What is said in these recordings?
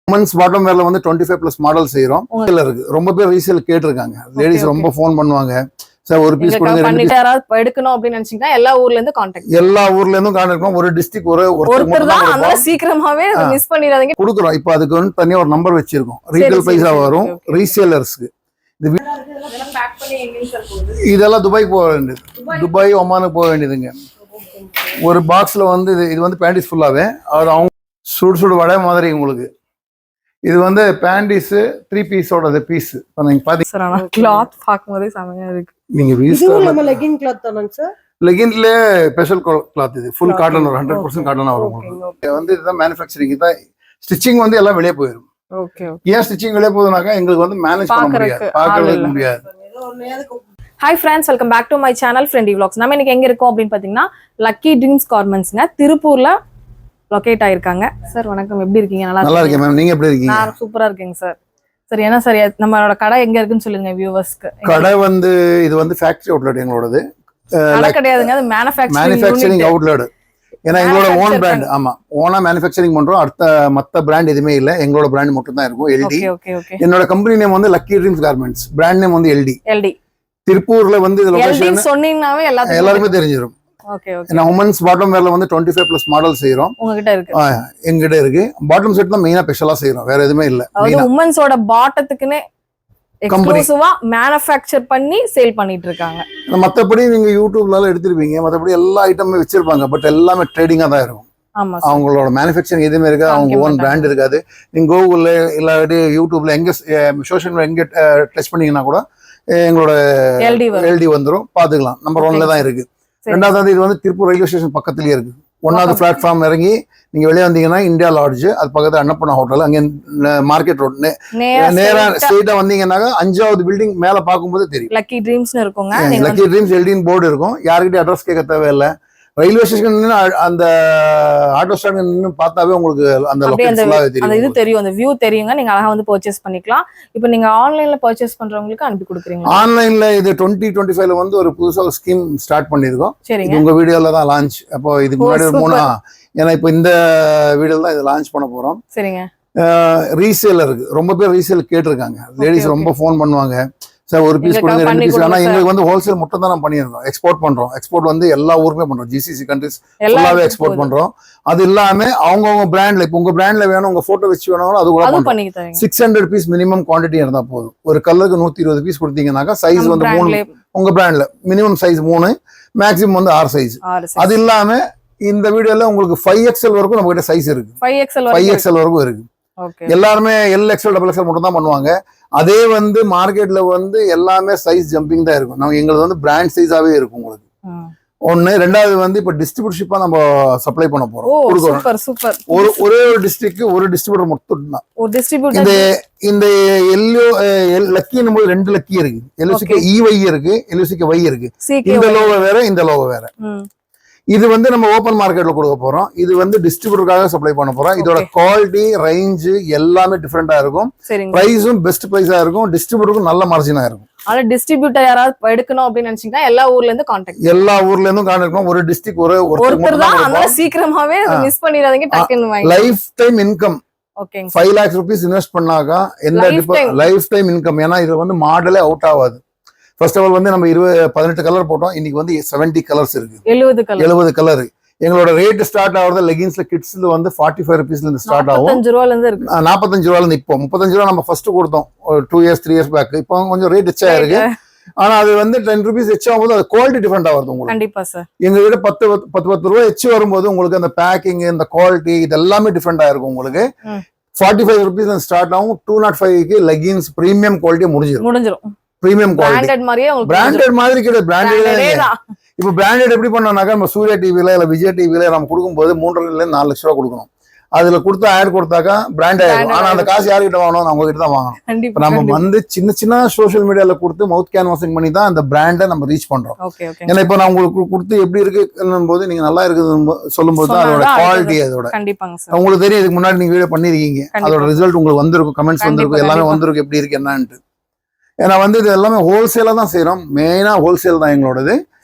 women's bottom wearல வந்து 25 plus model செய்றோம். இருக்கு ரொம்ப பேர் ரீசேல் கேட்டிருக்காங்க. லேடிஸ் ரொம்ப ஃபோன் பண்ணுவாங்க. சார் ஒரு பீஸ் கொடுங்க பண்ணிட்டு யாராவது எடுக்கணும் அப்படி நினைச்சீங்கன்னா எல்லா ஊர்ல இருந்து கான்டாக்ட் பண்ணலாம். ஒரு டிஸ்ட்ரிக்ட் ஒருத்தர் தான், அதனால சீக்கிரமாவே மிஸ் பண்ணிடாதீங்க. கொடுக்குறோம். இப்போ அதுக்கு வந்து தனியா ஒரு நம்பர் வச்சிருக்கோம். ரீட்டெயில் பிரைஸா வரும் ரீசேலர்ஸ்க்கு. இதெல்லாம் துபாய்க்கு போக வேண்டியது, துபாய் ஒமானுக்கு போக வேண்டியதுங்க. ஒரு பாக்ஸ்ல வந்து இது வந்து பேண்டிஸ் ஃபுல்லாவே அது அவங்க சுடு வடை மாதிரி உங்களுக்கு. இது வந்து பேண்டிஸ் 3 பீஸோட பீஸ். இப்போ நீங்க பாத்தீங்கன்னா கிளாத் பாக்கும்போதே செமையா இருக்கு. நீங்க நம்ம லெகின் கிளாத் தானங்க சார்? லெகின்ல ஸ்பெஷல் கிளாத், இது ஃபுல் காட்டன், 100% காட்டனா வரும் உங்களுக்கு. வந்து இதுதான் மேனுஃபேக்சரிங், இதான் ஸ்டிச்சிங் வந்து எல்லாம் வெளியே போயிடும். Okay okay. ஏன் ஸ்டிச்சிங் வெளியே போகுதுனாக்கா எங்களுக்கு வந்து மேனேஜ் பண்ண முடியாது, பார்க்கறதுக்கு முடியாது. Hi friends, welcome back to my channel Friendy Vlogs. நம்ம இன்னைக்கு எங்க இருக்கோம் அப்படின்னு பாத்தீங்கன்னா லக்கி ட்ரீம்ஸ் கார்மெண்ட்ஸ்ங்க, திருப்பூர்ல லொகேட் ஆயிருக்காங்க. சார் வணக்கம், எப்படி இருக்கீங்க? நல்லா இருக்கேன் மேம், நீங்க எப்படி இருக்கீங்க? நான் சூப்பரா இருக்கேங்க சார். சரி, என்ன சார் நம்மளோட கடை எங்க இருக்குன்னு சொல்லுங்க வியூவர்ஸ்க்கு. கடை வந்து இது வந்து ஃபேக்டரி அவுட்லெட் எங்களோடது. கடை கிடையாதுங்க, அது மேனுஃபேக்சரிங் அவுட்லெட். ஏன்னா எங்களோட ஓன் பிராண்ட். ஆமா, ஓனா மேனுஃபேக்சரிங் பண்றோம். மத்த பிராண்ட் எதுவுமே இல்ல, எங்களோட பிராண்ட் மட்டும் தான் இருக்கும். எல்டி. என்னோட கம்பெனி நேம் வந்து lucky dreams garments, brand name வந்து எல்டி. திருப்பூர்ல வந்து இது லொகேஷன் சொன்னீங்கனாவே எல்லாருமே தெரிஞ்சிரும். Okay okay. நான் women's bottom wearல வந்து 25 plus மாடல் செய்றோம். உங்ககிட்ட இருக்கு? எங்ககிட்ட இருக்கு. பாட்டம் செட் தான் மெயினா ஸ்பெஷலா செய்றோம், வேற எதுவுமே இல்ல. அது women's-ஓட பாட்டத்துக்குனே எக்ஸ்க்ளூசிவா manufacture பண்ணி சேல் பண்ணிட்டு இருக்காங்க. மத்தபடி நீங்க யூடியூப்ல எடுத்துருப்பீங்க, மத்தபடி எல்லா ஐட்டமுமே வச்சிருப்பாங்க. பட் எல்லாமே ட்ரேடிங்கா தான் இருக்கும். ஆமா, அவங்களோட மேனுஃபேக்சரிங் எதுவுமே இருக்காது, அவங்க ஓன் பிராண்ட் இருக்காது. நீங்க கூகுள்ல இல்லாட்டி யூடியூப்ல எங்க சோஷியல் மீடியா எங்க டச் பண்ணீங்கன்னா கூட எங்களோட எல்டி வந்துரும், பாத்துக்கலாம். நம்பர் 1ல தான் இருக்கு. ரெண்டாவது இது வந்து திருப்பூர் ரயில்வே ஸ்டேஷன் பக்கத்துலயே இருக்கு. 1வது பிளாட்ஃபார்ம் இறங்கி நீங்க வெளியே வந்தீங்கன்னா இந்தியா லாட்ஜ், அது பக்கத்துல அன்னப்பூர்ணா ஹோட்டல், அங்க மார்க்கெட் ரோட் நேரா ஸ்ட்ரெயிட்டா வந்தீங்கன்னா 5வது பில்டிங் மேல பாக்கும்போது தெரியும் லக்கி ட்ரீம்ஸ்னு இருக்குங்க. லக்கி ட்ரீம்ஸ் எல்டின்னு போர்டு இருக்கும். யாருக்கிட்ட அட்ரஸ் கேட்க தேவையில்லை. ரயில்வே ஸ்டேஷன் நின்று அந்த ஆட்டோ ஸ்டாண்ட் நின்று பார்த்தாவே உங்களுக்கு அந்த இது தெரியும், அந்த வியூ தெரியுங்க. நீங்க அழகா வந்து பர்ச்சேஸ் பண்ணிக்கலாம். இப்போ நீங்க ஆன்லைன்ல பர்ச்சேஸ் பண்றவங்களுக்கு அனுப்பி கொடுக்குறீங்க. ஆன்லைன்ல இது 2025ல வந்து ஒரு புதுசா ஒரு ஸ்கீம் ஸ்டார்ட் பண்ணிருக்கோம். இது உங்க வீடியோல தான் லான்ச். அப்போ இதுக்கு முன்னாடி ஒரு 3 ஏன்னா இப்போ இந்த வீடியோல தான் இது லான்ச் பண்ண போறோம். சரிங்க. ரீசேலருக்கு ரொம்ப பேர் ரீசேல் கேட்டிருக்காங்க. லேடிஸ் ரொம்ப ஃபோன் பண்ணுவாங்க, சார் ஒரு பீஸ் கொடுங்க 2 பீஸ். ஆனா எங்களுக்கு வந்து ஹோல்சேல் மட்டும் தான் பண்ணிருக்கோம். எக்ஸ்போர்ட் பண்றோம். எக்ஸ்போர்ட் வந்து எல்லா ஊருமே பண்றோம். ஜிசிசி கண்ட்ரிஸ் ஃபுல்லாவே எக்ஸ்போர்ட் பண்றோம். அது இல்லாம அவங்க பிராண்ட்ல, இப்போ உங்க பிராண்ட்ல வேணும், உங்க போட்டோ வச்சு வேணும், அது கூட பண்றோம். 600 பீஸ் மினிமம் குவான்டிட்டி இருந்தா போதும். ஒரு கலருக்கு 120 பீஸ் கொடுத்தீங்கன்னாக்கா சைஸ் வந்து 3, உங்க பிராண்ட்ல மினிமம் சைஸ் 3, மேக்ஸிமம் வந்து 6 சைஸ். அது இல்லாம இந்த வீடியோல உங்களுக்கு 5XL வரைக்கும் நம்ம கிட்ட சைஸ் இருக்கு. 5XL வரைக்கும் இருக்கு. எல்லாருமே LXL XXL மட்டும் தான் பண்ணுவாங்க. அதே வந்து மார்க்கெட்ல வந்து எல்லாமே சைஸ் ஜம்பிங் தான் இருக்கும். நம்ம எங்களுக்கு வந்து பிராண்ட் சைஸாவே இருக்கும் உங்களுக்கு. ஒண்ணு. ரெண்டாவது வந்து இப்ப டிஸ்ட்ரிபியூஷிப்பா நம்ம சப்ளை பண்ண போறோம். ஒரே ஒரு டிஸ்ட்ரிக்ட் ஒரு டிஸ்ட்ரிபியூட்டர் மட்டும் தான். இந்த எல்லோ லக்கி நம்ம 2 லக்கி இருக்கு. எல்ஓசிக்கு EY இருக்கு, எல்ஓசிக்கு Y இருக்கு. இந்த லோகோ வேற, இந்த லோகோ வேற. இது வந்து நம்ம ஓபன் மார்க்கெட்ல கொடுக்க போறோம். இது வந்து டிஸ்ட்ரிபியூட்டருக்காக சப்ளை பண்ண போறோம். இதோட குவாலிட்டி, ரேஞ்ச் எல்லாமே டிஃபரெண்டா இருக்கும். பிரைஸும் பெஸ்ட் பிரைஸா இருக்கும். டிஸ்ட்ரிபியூட்டருக்கும் நல்ல மார்ஜினா இருக்கும். ஆனா டிஸ்ட்ரிபியூட்டர் யாராவது எடுக்கணும் அப்படின்னு நினைச்சீங்கன்னா எல்லா ஊர்ல இருந்து கான்டாக்ட் பண்ணுவோம். ஒரு டிஸ்ட்ரிக்ட் ஒருத்தர் தான், அதனால சீக்கிரமாவே மிஸ் பண்ணிடாதீங்க. டக்குன்னு வாங்க. Life time income 5 lakhs rupees invest பண்ணாக்கா எந்த லைஃப் டைம் இன்கம். ஏன்னா இது வந்து மாடலே அவுட் ஆகாது. ஃபர்ஸ்ட் ஆஃப் ஆல் வந்து நம்ம 18 கலர் போட்டோம். இன்னைக்கு வந்து 70 கலர்ஸ் இருக்கு, 70 கலர். எங்களோட ரேட் ஸ்டார்ட் ஆகுறது லெகின்ஸ்ல கிட்ஸ்ல வந்து 45 rupeesல இருந்து ஸ்டார்ட் ஆகும். 45 ரூபாயில இருந்து இப்போ 35 ரூபா நம்ம ஃபர்ஸ்ட் கொடுத்தோம் 2 years 3 years பேக். இப்போ கொஞ்சம் ரேட் எச்சா இருக்கு. ஆனா அது வந்து 10 rupees எச்சா ஆகும்போது அது குவாலிட்டி டிஃபரெண்டா வருது உங்களுக்கு. கண்டிப்பா சார். எங்க கிட்ட 10 ரூபாய் எச்சு வரும்போது உங்களுக்கு அந்த பேக்கிங், இந்த குவாலிட்டி, இது எல்லாமே டிஃபரெண்டா இருக்கும் உங்களுக்கு. 45 rupeesல ஸ்டார்ட் ஆகும். 205க்கு லெகின்ஸ் பிரீமியம் குவாலிட்டி முடிஞ்சிடும். பிரீமியம் குவாலிட்டி பிராண்டட் மாதிரி கிடையாது. பிராண்டட் இப்போ பிராண்டட் எப்படி பண்ணோம்னாக்கா நம்ம சூர்யா டிவில இல்ல விஜய் டிவில நம்ம கொடுக்கும்போது 3.5 to 4 லட்ச ரூபா கொடுக்கணும். அதுல கொடுத்து ஆட் கொடுத்தாக்கா பிராண்ட் ஆயிடும். ஆனா அந்த காசு யாருக்கிட்ட வாங்கணும்? அவங்க கிட்ட தான் வாங்கணும். நம்ம வந்து சின்ன சோசியல் மீடியால கொடுத்து மவுத் கேன்வாசிங் பண்ணி தான் அந்த பிராண்டை நம்ம ரீச் பண்றோம். ஏன்னா இப்போ நான் உங்களுக்கு கொடுத்து எப்படி இருக்கு போது நீங்க நல்லா இருக்குது சொல்லும் போது தான் அதோட குவாலிட்டி, அதோட உங்களுக்கு தெரியும். இதுக்கு முன்னாடி நீங்க வீடியோ பண்ணிருக்கீங்க, அதோட ரிசல்ட் உங்களுக்கு வந்திருக்கும், கமெண்ட்ஸ் வந்திருக்கும், எல்லாமே வந்திருக்கும் எப்படி இருக்கு என்னன்ட்டு. ஏன்னா வந்து இது எல்லாமே ஹோல்சேலா தான் செய்யறோம். மெயினா ஹோல்சேல் தான் எங்களோடது.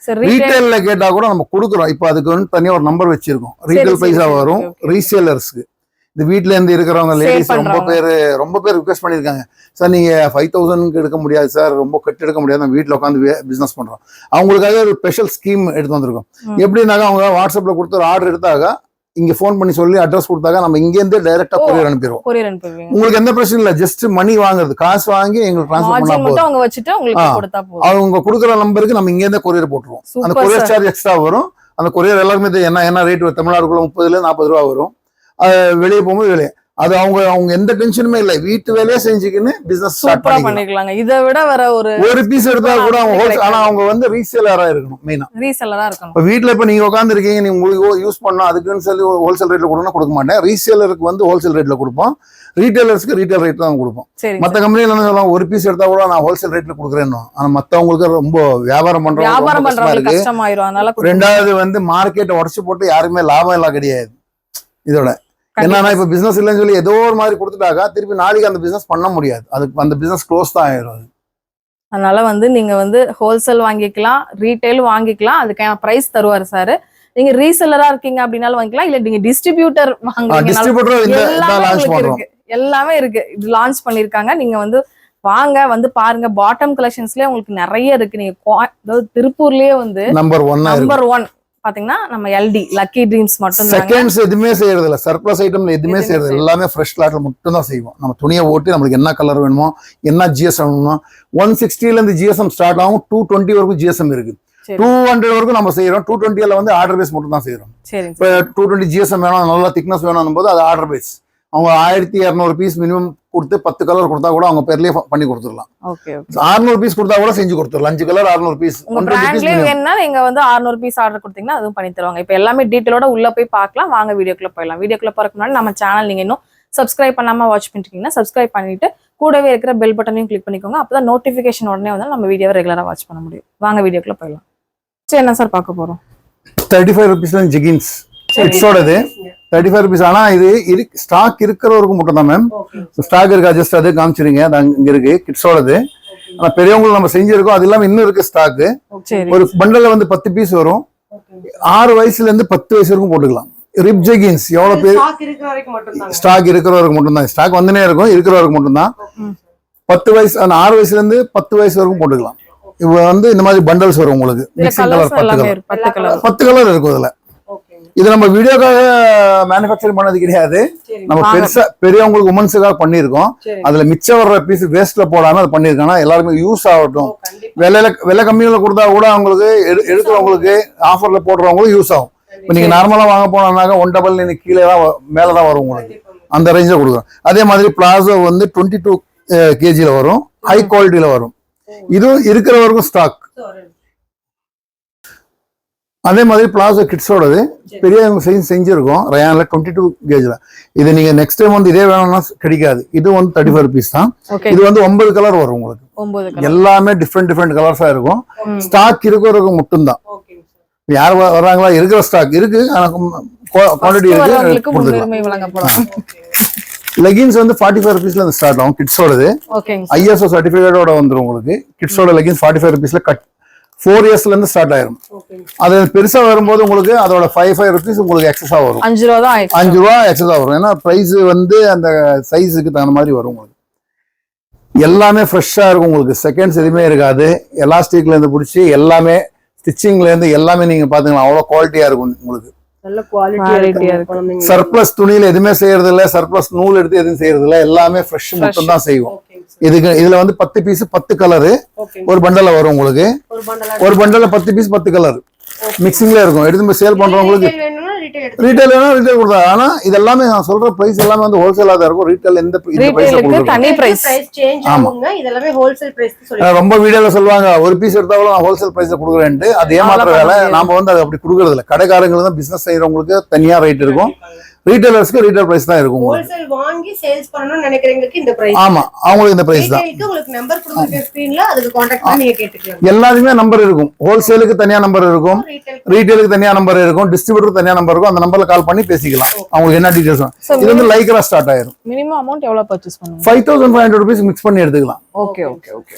ரீட்டைல்ல கேட்டா கூட நம்ம கொடுக்குறோம். இப்போ அதுக்கு வந்து தனியா ஒரு நம்பர் வச்சிருக்கோம். ரீட்டைல் பிரைஸா வரும் ரீசேலர்ஸ்க்கு. இந்த வீட்ல இருந்து இருக்கிறவங்க லேடிஸ் பண்றவங்க. ரொம்ப பேர் ரிக்வெஸ்ட் பண்ணியிருக்காங்க. சார் நீங்க 5000 எடுக்க முடியாது சார், ரொம்ப கட்டு எடுக்க முடியாது, நான் வீட்டில் உட்காந்து பிசினஸ் பண்றோம். அவங்களுக்காக ஒரு ஸ்பெஷல் ஸ்கீம் எடுத்து வந்திருக்கோம். எப்படின்னாக்கா அவங்க வாட்ஸ்அப்ல கொடுத்து ஒரு ஆர்டர் எடுத்தாங்க, இங்க ஃபோன் பண்ணி சொல்லி அட்ரஸ் கொடுத்தாங்க, நம்ம இங்க இருந்து டைரக்டா கொரியர் அனுப்பிடுவோம். கொரியர் அனுப்புவீங்க. உங்களுக்கு எந்த பிரச்சனையும் இல்ல, ஜஸ்ட் மணி வாங்குறது, காசு வாங்கி எங்களுக்கு ட்ரான்ஸ்ஃபர் பண்ணா மார்ஜின் போதும். மட்டும் அவங்க வச்சுட்டு உங்களுக்கு கொடுத்தா போதும். அவங்க கொடுக்குற நம்பருக்கு நம்ம இங்க இருந்தே கொரியர் போட்டுருவோம். அந்த super courier sir. Charge extra வரும். அந்த கொரியர் எல்லாருமே என்ன ரேட் தமிழ்நாடுக்குள்ள 30 40 ரூபா வரும். வெளியே போகும்போது வெளியே அது அவங்க எந்த டென்ஷனுமே இல்லை, வீட்டு வேலையே செஞ்சுக்கின்னு பிசினஸ் ஸ்டார்ட் சூப்பரா பண்ணிக்கலாங்க. இதை விட வர ஒரு பீஸ் எடுத்தா கூட அவங்க ஆனா அவங்க வந்து ரீசேலரா இருக்கணும் மெயினா. ரீசெல்லரா இருக்கணும். இப்ப வீட்டுல இப்ப நீங்க உட்கார்ந்து இருக்கீங்க, நீங்க உங்களுக்கு யூஸ் பண்ணா அதுக்குன்னு சொல்லி ஹோல்சேல் ரேட்ல கொடுக்க மாட்டேன். ரீசேலருக்கு வந்து ஹோல்சேல் ரேட்ல கொடுப்போம், ரீட்டைலர்ஸ்க்கு ரீட்டைல் ரேட் தான் கொடுப்போம். சரி. மத்த கம்பெனில என்ன சொல்லலாம், ஒரு பீஸ் எடுத்தா கூட நான் ஹோல்சேல் ரேட்ல கொடுக்குறேன்னு. ஆனா மத்தவங்களுக்கு ரொம்ப வியாபாரம் பண்றவங்களுக்கு கஷ்டமாயிரும். அதனால ரெண்டாவது வந்து மார்க்கெட்டை உடச்சு போட்டு யாருமே லாபம் எல்லாம் கிடையாது. இதோட என்னன்னா இப்ப பிசினஸ் இல்லைன்னு சொல்லி ஏதோ ஒரு மாதிரி கொடுத்துட்டாக்கா திருப்பி நாளைக்கு அந்த பிசினஸ் பண்ண முடியாது, அதுக்கு அந்த பிசினஸ் க்ளோஸ் தான் ஆயிரும். அதனால வந்து நீங்க வந்து ஹோல்சேல் வாங்கிக்கலாம், ரீட்டைல் வாங்கிக்கலாம், அதுக்கான பிரைஸ் தருவாரு சார். நீங்க ரீசெல்லரா இருக்கீங்க அப்படின்னாலும் வாங்கிக்கலாம், இல்ல நீங்க டிஸ்ட்ரிபியூட்டர் எல்லாமே இருக்கு. இது லான்ச் பண்ணிருக்காங்க. நீங்க வந்து வாங்க, வந்து பாருங்க. பாட்டம் கலெக்ஷன்ஸ்லயே உங்களுக்கு நிறைய இருக்கு. நீங்க அதாவது திருப்பூர்லயே வந்து நம்பர் 1 பாத்தீங்கன்னா நம்ம எல்டி லக்கி ட்ரீம்ஸ் மட்டும் தான். செகண்ட்ஸ் எதுவுமே செய்யறது இல்ல, சர்ப்ளஸ் ஐட்டம்ல எதுவுமே செய்யறது இல்ல, எல்லாமே ஃப்ரெஷ் லாட்ல மட்டும் தான் செய்வோம். நம்ம துணியை ஓட்டி நம்மளுக்கு என்ன கலர் வேணுமோ, என்ன ஜிஎஸ்எம் வேணுமோ, 160ல இருந்து ஜிஎஸ்எம் ஸ்டார்ட் ஆகும், 220 வரைக்கும் ஜிஎஸ்எம் இருக்கு. 200 வரைக்கும் நம்ம செய்யறோம். 220ல வந்து ஆர்டர் பேஸ் மட்டும் தான் செய்யறோம். இப்ப 220 ஜிஎஸ்எம் வேணும், நல்லா திக்னஸ் வேணும் போது அது ஆர்டர் பேஸ். அவங்க 1200 பீஸ் மினிமம் கொடுத்து 10 கலர் கொடுத்தா கூட அவங்க பேர்லயே பண்ணி கொடுத்துடலாம். 600 பீஸ் கொடுத்தா கூட செஞ்சு கொடுத்துடலாம். 5 கலர் 600 பீஸ். வேணா நீங்க வந்து 600 பீஸ் ஆர்டர் கொடுத்தீங்கன்னா அதுவும் பண்ணி தருவாங்க. இப்ப எல்லாமே டீட்டெயிலோட உள்ள போய் பார்க்கலாம். வாங்க வீடியோக்குள்ள போயிடலாம். வீடியோக்குள்ள போறதுக்கு முன்னாடி நம்ம சேனல் நீங்க இன்னும் சப்ஸ்கிரைப் பண்ணாம வாட்ச் பண்ணிருக்கீங்கன்னா சப்ஸ்கிரைப் பண்ணிட்டு கூடவே இருக்கிற பெல் பட்டனையும் கிளிக் பண்ணிக்கோங்க. அப்பதான் நோட்டிபிகேஷன் உடனே வந்து நம்ம வீடியோவை ரெகுலரா வாட்ச் பண்ண முடியும். வாங்க வீடியோக்குள்ள போயிடலாம். சரி, என்ன சார் பார்க்க போறோம்? 35 ருபீஸ்ல ஜெகின்ஸ் கிட்ஸோடது 35 ருபீஸ். ஆனா இது ஸ்டாக் இருக்கிறவருக்கு மட்டும் தான் மேம். ஸ்டாக் இருக்கா ஜஸ்ட் அது காமிச்சிருங்க, அது அங்க இருக்கு கிட்ஸோடது. ஆனா பெரியவங்களுக்கு நம்ம செஞ்சிருக்கோம், அது இல்லாம இன்னும் இருக்கு ஸ்டாக். ஒரு பண்டல்ல வந்து 10 பீஸ் வரும். 6 வயசுல இருந்து 10 வயசு வரைக்கும் போட்டுக்கலாம். ரிப் ஜெகின்ஸ் எவ்வளவு பேர் ஸ்டாக் இருக்கிறவருக்கு மட்டும் தான். ஸ்டாக் வந்துனே இருக்கும், இருக்கிறவருக்கு மட்டும் தான். 10 வயசு 6 வயசுல இருந்து 10 வயசு வரைக்கும் போட்டுக்கலாம். இவ வந்து இந்த மாதிரி பண்டல்ஸ் வரும் உங்களுக்கு. 10 கலர் இருக்கும் இதுல. இது நம்ம வீடியோக்காக மேனுஃபேக்சரிங் பண்ணது கிடையாது, நம்ம பெருசா பெரியவங்களுக்கு உமன்ஸுக்காக பண்ணிருக்கோம். அதுல மிச்சம் வர்ற பீஸ் வேஸ்ட்ல போடாம அது பண்ணிருக்காங்க, எல்லாருமே யூஸ் ஆகட்டும். விலை கம்மியில கொடுத்தா கூட அவங்களுக்கு எடுக்கிறவங்களுக்கு ஆஃபர்ல போடுறவங்களுக்கு யூஸ் ஆகும். இப்ப நீங்க நார்மலா வாங்க போனாக்க 1 கீழே தான் மேலதான் வரும் உங்களுக்கு, அந்த ரேஞ்சில் கொடுக்குறோம். அதே மாதிரி பிளாசோ வந்து 22 kgல வரும், ஹை குவாலிட்டியில வரும். இதுவும் இருக்கிறவருக்கும் ஸ்டாக். அதே மாதிரி பிளாசோ கிட்ஸோடது பெரியவங்க செஞ்சிருக்கோம் ரயான்ல 22 கேஜ்ல. இது நீங்க நெக்ஸ்ட் டைம் வந்து இதே வேணும்னா கிடைக்காது. இது வந்து 35 ருபீஸ் தான். இது வந்து 9 கலர் வரும் உங்களுக்கு, எல்லாமே டிஃப்ரெண்ட் கலர்ஸா இருக்கும். ஸ்டாக் இருக்கிறவங்க மட்டும்தான். யார் வர்றாங்களா, இருக்கிற ஸ்டாக் இருக்கு, குவான்டிட்டி இருக்கு. லெகின்ஸ் வந்து 45 ருபீஸ்ல இருந்து ஸ்டார்ட் ஆகும் கிட்ஸோடது. ISO சர்டிபிகேட்டோட வந்துடும் உங்களுக்கு. கிட்ஸோட லெகின்ஸ் 45 ருபீஸ்ல 4 இயர்ஸ்ல இருந்து ஸ்டார்ட் ஆயிரும். அது பெருசா வரும்போது உங்களுக்கு அதோட 5 ருபீஸ் உங்களுக்கு எக்ஸஸா வரும். 5 ரூபா எக்ஸஸா வரும். ஏன்னா பிரைஸ் வந்து அந்த சைஸுக்கு தகுந்த மாதிரி வரும் உங்களுக்கு. எல்லாமே ஃப்ரெஷ்ஷா இருக்கும் உங்களுக்கு, செகண்ட்ஸ் எதுவுமே இருக்காது. எலாஸ்டிக்ல இருந்து பிடிச்சி எல்லாமே ஸ்டிச்சிங்ல இருந்து எல்லாமே நீங்க பாத்தீங்கன்னா அவ்வளவு குவாலிட்டியா இருக்கும் உங்களுக்கு. சர்ப்ளஸ் துணியில எதுவுமே செய்யறது இல்ல, சர்ப்ளஸ் நூல் எடுத்து எதுவும் செய்யறது இல்ல, எல்லாமே ஃப்ரெஷ் மட்டும் தான் செய்வோம். இதுல வந்து 10 பீஸ் 10 கலரு ஒரு பண்டல்ல வரும் உங்களுக்கு. ஒரு பண்டல்ல 10 பீஸ் 10 கலர் மிக்சிங்ல இருக்கும். எடுத்து சேல் பண்றவங்களுக்கு ரீட்டைல் வேணா ரீட்டைல் கொடுத்தா. ஆனா இது எல்லாமே நான் சொல்ற பிரைஸ் எல்லாமே வந்து ஹோல்சேலா தான் இருக்கும். ரீட்டைல் எந்த ரொம்ப வீடியோல சொல்லுவாங்க ஒரு பீஸ் எடுத்தாலும் நான் ஹோல்சேல் பிரைஸ்ல கொடுக்குறேன்ட்டு. அது ஏமாற்ற வேலை. நாம வந்து அது அப்படி கொடுக்கறது இல்லை. கடைக்காரங்களுக்கு தான் பிசினஸ் செய்யறவங்களுக்கு தனியா ரேட் இருக்கும், ரீட்டைலர்ஸ்க்கு ரீட்டைல் பிரைஸ் தான் இருக்கும். ஹோல்சேல் வாங்கி சேல்ஸ் பண்ணனும்னு நினைக்கிறவங்களுக்கு இந்த பிரைஸ். ஆமா, அவங்களுக்கு இந்த பிரைஸ் தான். உங்களுக்கு நம்பர் கொடுத்திருக்க ஸ்கிரீன்ல அதுக்கு कांटेक्ट பண்ணி நீங்க கேட்டுக்கலாம். எல்லாருமே நம்பர் இருக்கும். ஹோல்சேலுக்கு தனியா நம்பர் இருக்கும், ரீட்டைலுக்கு தனியா நம்பர் இருக்கும், டிஸ்ட்ரிபியூட்டருக்கு தனியா நம்பர் இருக்கும். அந்த நம்பர்ல கால் பண்ணி பேசிக்கலாம். அவங்களுக்கு என்ன டீடைல்ஸ். இது வந்து லைக்ரா ஸ்டார்ட் ஆயிரும். மினிமம் அமௌண்ட் எவ்வளவு பர்சேஸ் பண்ணுங்க? 5500 ரூபீஸ் மிக்ஸ் பண்ணி எடுத்துக்கலாம். ஓகே.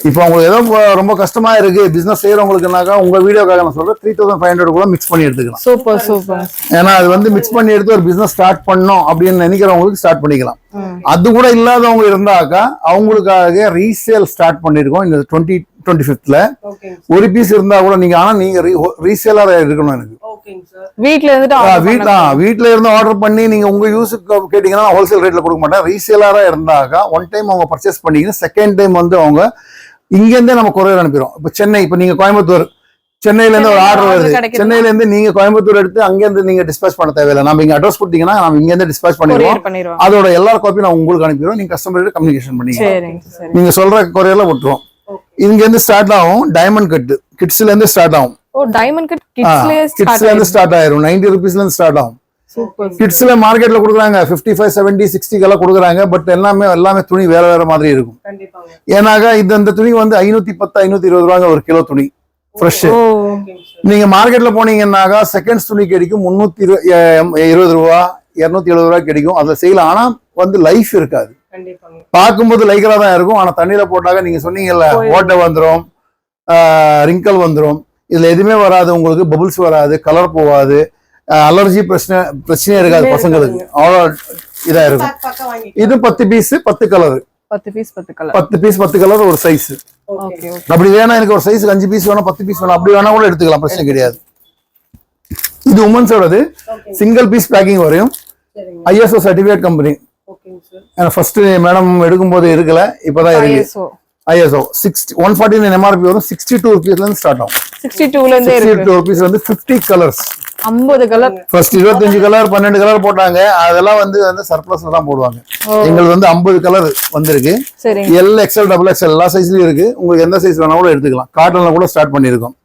இப்போ உங்களுக்கு ஏதோ ரொம்ப கஷ்டமா இருக்கு பிசினஸ் செய்யறவங்களுக்குனாக்கா உங்க வீடியோக்காக நான் சொல்றேன் 3500 கூட மிக்ஸ் பண்ணி எடுத்துக்கலாம். சூப்பர். ஏன்னா அது வந்து மிக்ஸ் பண்ணி எடுத்து ஒரு பிசினஸ் ஸ்டார்ட் ஸ்டார்ட் பண்ணோம் அப்படின்னு நினைக்கிறவங்களுக்கு ஸ்டார்ட் பண்ணிக்கலாம். அது கூட இல்லாதவங்க இருந்தாக்கா அவங்களுக்காக ரீசேல் ஸ்டார்ட் பண்ணிருக்கோம் இந்த 25th. ஓகேங்க ஒரு பீஸ் இருந்தா கூட நீங்க ஆனா நீங்க ரீசேலரா இருக்கணும். எனக்கு ஓகேங்க சார். வீட்ல இருந்துட்டு வீட்ல இருந்து ஆர்டர் பண்ணி நீங்க உங்க யூஸுக்கு கேட்டீங்கன்னா ஹோல்சேல் ரேட்ல கொடுக்க மாட்டேன். ரீசேலரா இருந்தாக்கா ஒன் டைம் அவங்க பர்ச்சேஸ் பண்ணீங்கன்னா செகண்ட் டைம் வந்து அவங்க இங்க இருந்தே நம்ம கொரியர் அனுப்பிடுவோம். இப்ப சென்னை, இப்ப நீங்க கோயம்புத்தூர், சென்னையில இருந்து ஒரு ஆர்டர் வருது, சென்னையில இருந்து நீங்க கோயம்புத்தூர் எடுத்து அங்க இருந்து நீங்க டிஸ்பேச் பண்ண தேவையில்லை. நம்ம இங்க அட்ரஸ் கொடுத்தீங்கன்னா நம்ம இங்க இருந்து டிஸ்பேச் பண்ணிடுவோம். அதோட எல்லா காப்பியும் நான் உங்களுக்கு அனுப்பிடுவோம். நீங்க கஸ்டமர் கம்யூனிகேஷன் பண்ணீங்க, நீங்க சொல்ற கொரியர்ல விட்டுருவோம். இங்க இருந்து ஸ்டார்ட் ஆகும் டைமண்ட் கட், கிட்ஸ்ல இருந்து ஸ்டார்ட் ஆகும். ஓ டைமண்ட் கட் கிட்ஸ்ல இருந்து ஸ்டார்ட் ஆயிரும். 90 rupeesல இருந்து ஸ்டார்ட் ஆகும். கிட்ஸ்ல மார்க்கெட்ல கொடுக்குறாங்க 55, 70, 60 எல்லாம் கொடுக்குறாங்க. பட் எல்லாமே துணி வேற வேற மாதிரி இருக்கும். ஏன்னாக்கா இந்த துணி வந்து 510, 520 ரூபாங்க ஒரு கிலோ துணி ஃப்ரெஷ். நீங்க மார்க்கெட்ல போனீங்கன்னாக்கா செகண்ட்ஸ் துணி கிடைக்கும் 320 ரூபா, 270 ரூபாய் கிடைக்கும். அதுல செய்யலாம். ஆனா வந்து லைஃப் இருக்காது. பார்க்கும்போது லைக்கரா தான் இருக்கும். ஆனா தண்ணியில போட்டாக்க நீங்க சொன்னீங்கல்ல ஓட்டை வந்துடும், ரிங்கல் வந்துடும். இதுல எதுவுமே வராது. உங்களுக்கு பபுள்ஸ் வராது, கலர் போவாது, அலர்ஜி பிரச்சனையே இருக்காது பசங்களுக்கு. அவ்வளோ இதா இருக்கும். இது 10 piece 10 colour, 10 piece 10 colour, 10 piece 10 colour ஒரு சைஸ். அப்படி வேணா எனக்கு ஒரு சைஸ் 5 பீஸ் வேணும், 10 பீஸ் வேணும், அப்படி வேணா கூட எடுத்துக்கலாம், பிரச்சனை கிடையாது. இது உமன்ஸோடது சிங்கிள் பீஸ் பேக்கிங் வரையும். ISO certificate company. First madam எடுக்கும்போது இருக்கல, இப்பதான் இருக்கு. ISO 149 MRP வரும். 62 rupeesல இருந்து ஸ்டார்ட் ஆகும். 62 rupees வந்து 50 colours, 50 colour. First 25 colour 12 colour போட்டாங்க. அதெல்லாம் வந்து சர்ப்ளஸ்ல தான் போடுவாங்க. எங்களுக்கு வந்து 50 கலர் வந்திருக்கு. L, XL, XXL எல்லா சைஸ்லயும் இருக்கு. உங்களுக்கு எந்த சைஸ் வேணா கூட எடுத்துக்கலாம். காட்டன்ல கூட ஸ்டார்ட் பண்ணிருக்கோம்.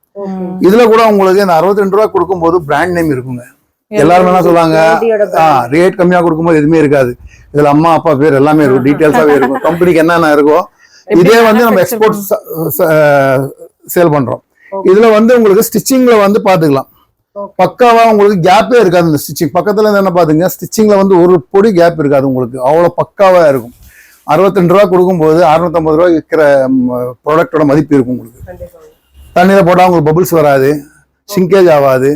இதுல கூட உங்களுக்கு இந்த 62 ரூபாய் கொடுக்கும்போது பிராண்ட் நேம் இருக்குங்க. எல்லாரும் என்ன சொல்லுவாங்க, ரேட் கம்மியா கொடுக்கும்போது எதுவுமே இருக்காது. இதுல அம்மா அப்பா பேர் எல்லாமே இருக்கும், டீடைல்ஸாவே இருக்கும், கம்பெனிக்கு என்னென்ன இருக்கோ. இதே வந்து நம்ம எக்ஸ்போர்ட் சேல் பண்றோம். இதுல வந்து உங்களுக்கு ஸ்டிச்சிங்ல வந்து பாத்துக்கலாம். பக்காவா உங்களுக்கு கேப்பே இருக்காது. இந்த ஸ்டிச்சிங் பக்கத்துல என்ன பாத்துங்க, ஸ்டிச்சிங்ல வந்து ஒரு பொடி கேப் இருக்காது உங்களுக்கு. அவ்வளவு பக்காவா இருக்கும். 62 ரூபாய் கொடுக்கும்போது 650 ரூபாய் விற்கிற ப்ராடக்டோட மதிப்பு இருக்கும் உங்களுக்கு. தண்ணியில போட்டா உங்களுக்கு பபுள்ஸ் வராது, சிங்கேஜ் ஆகாது,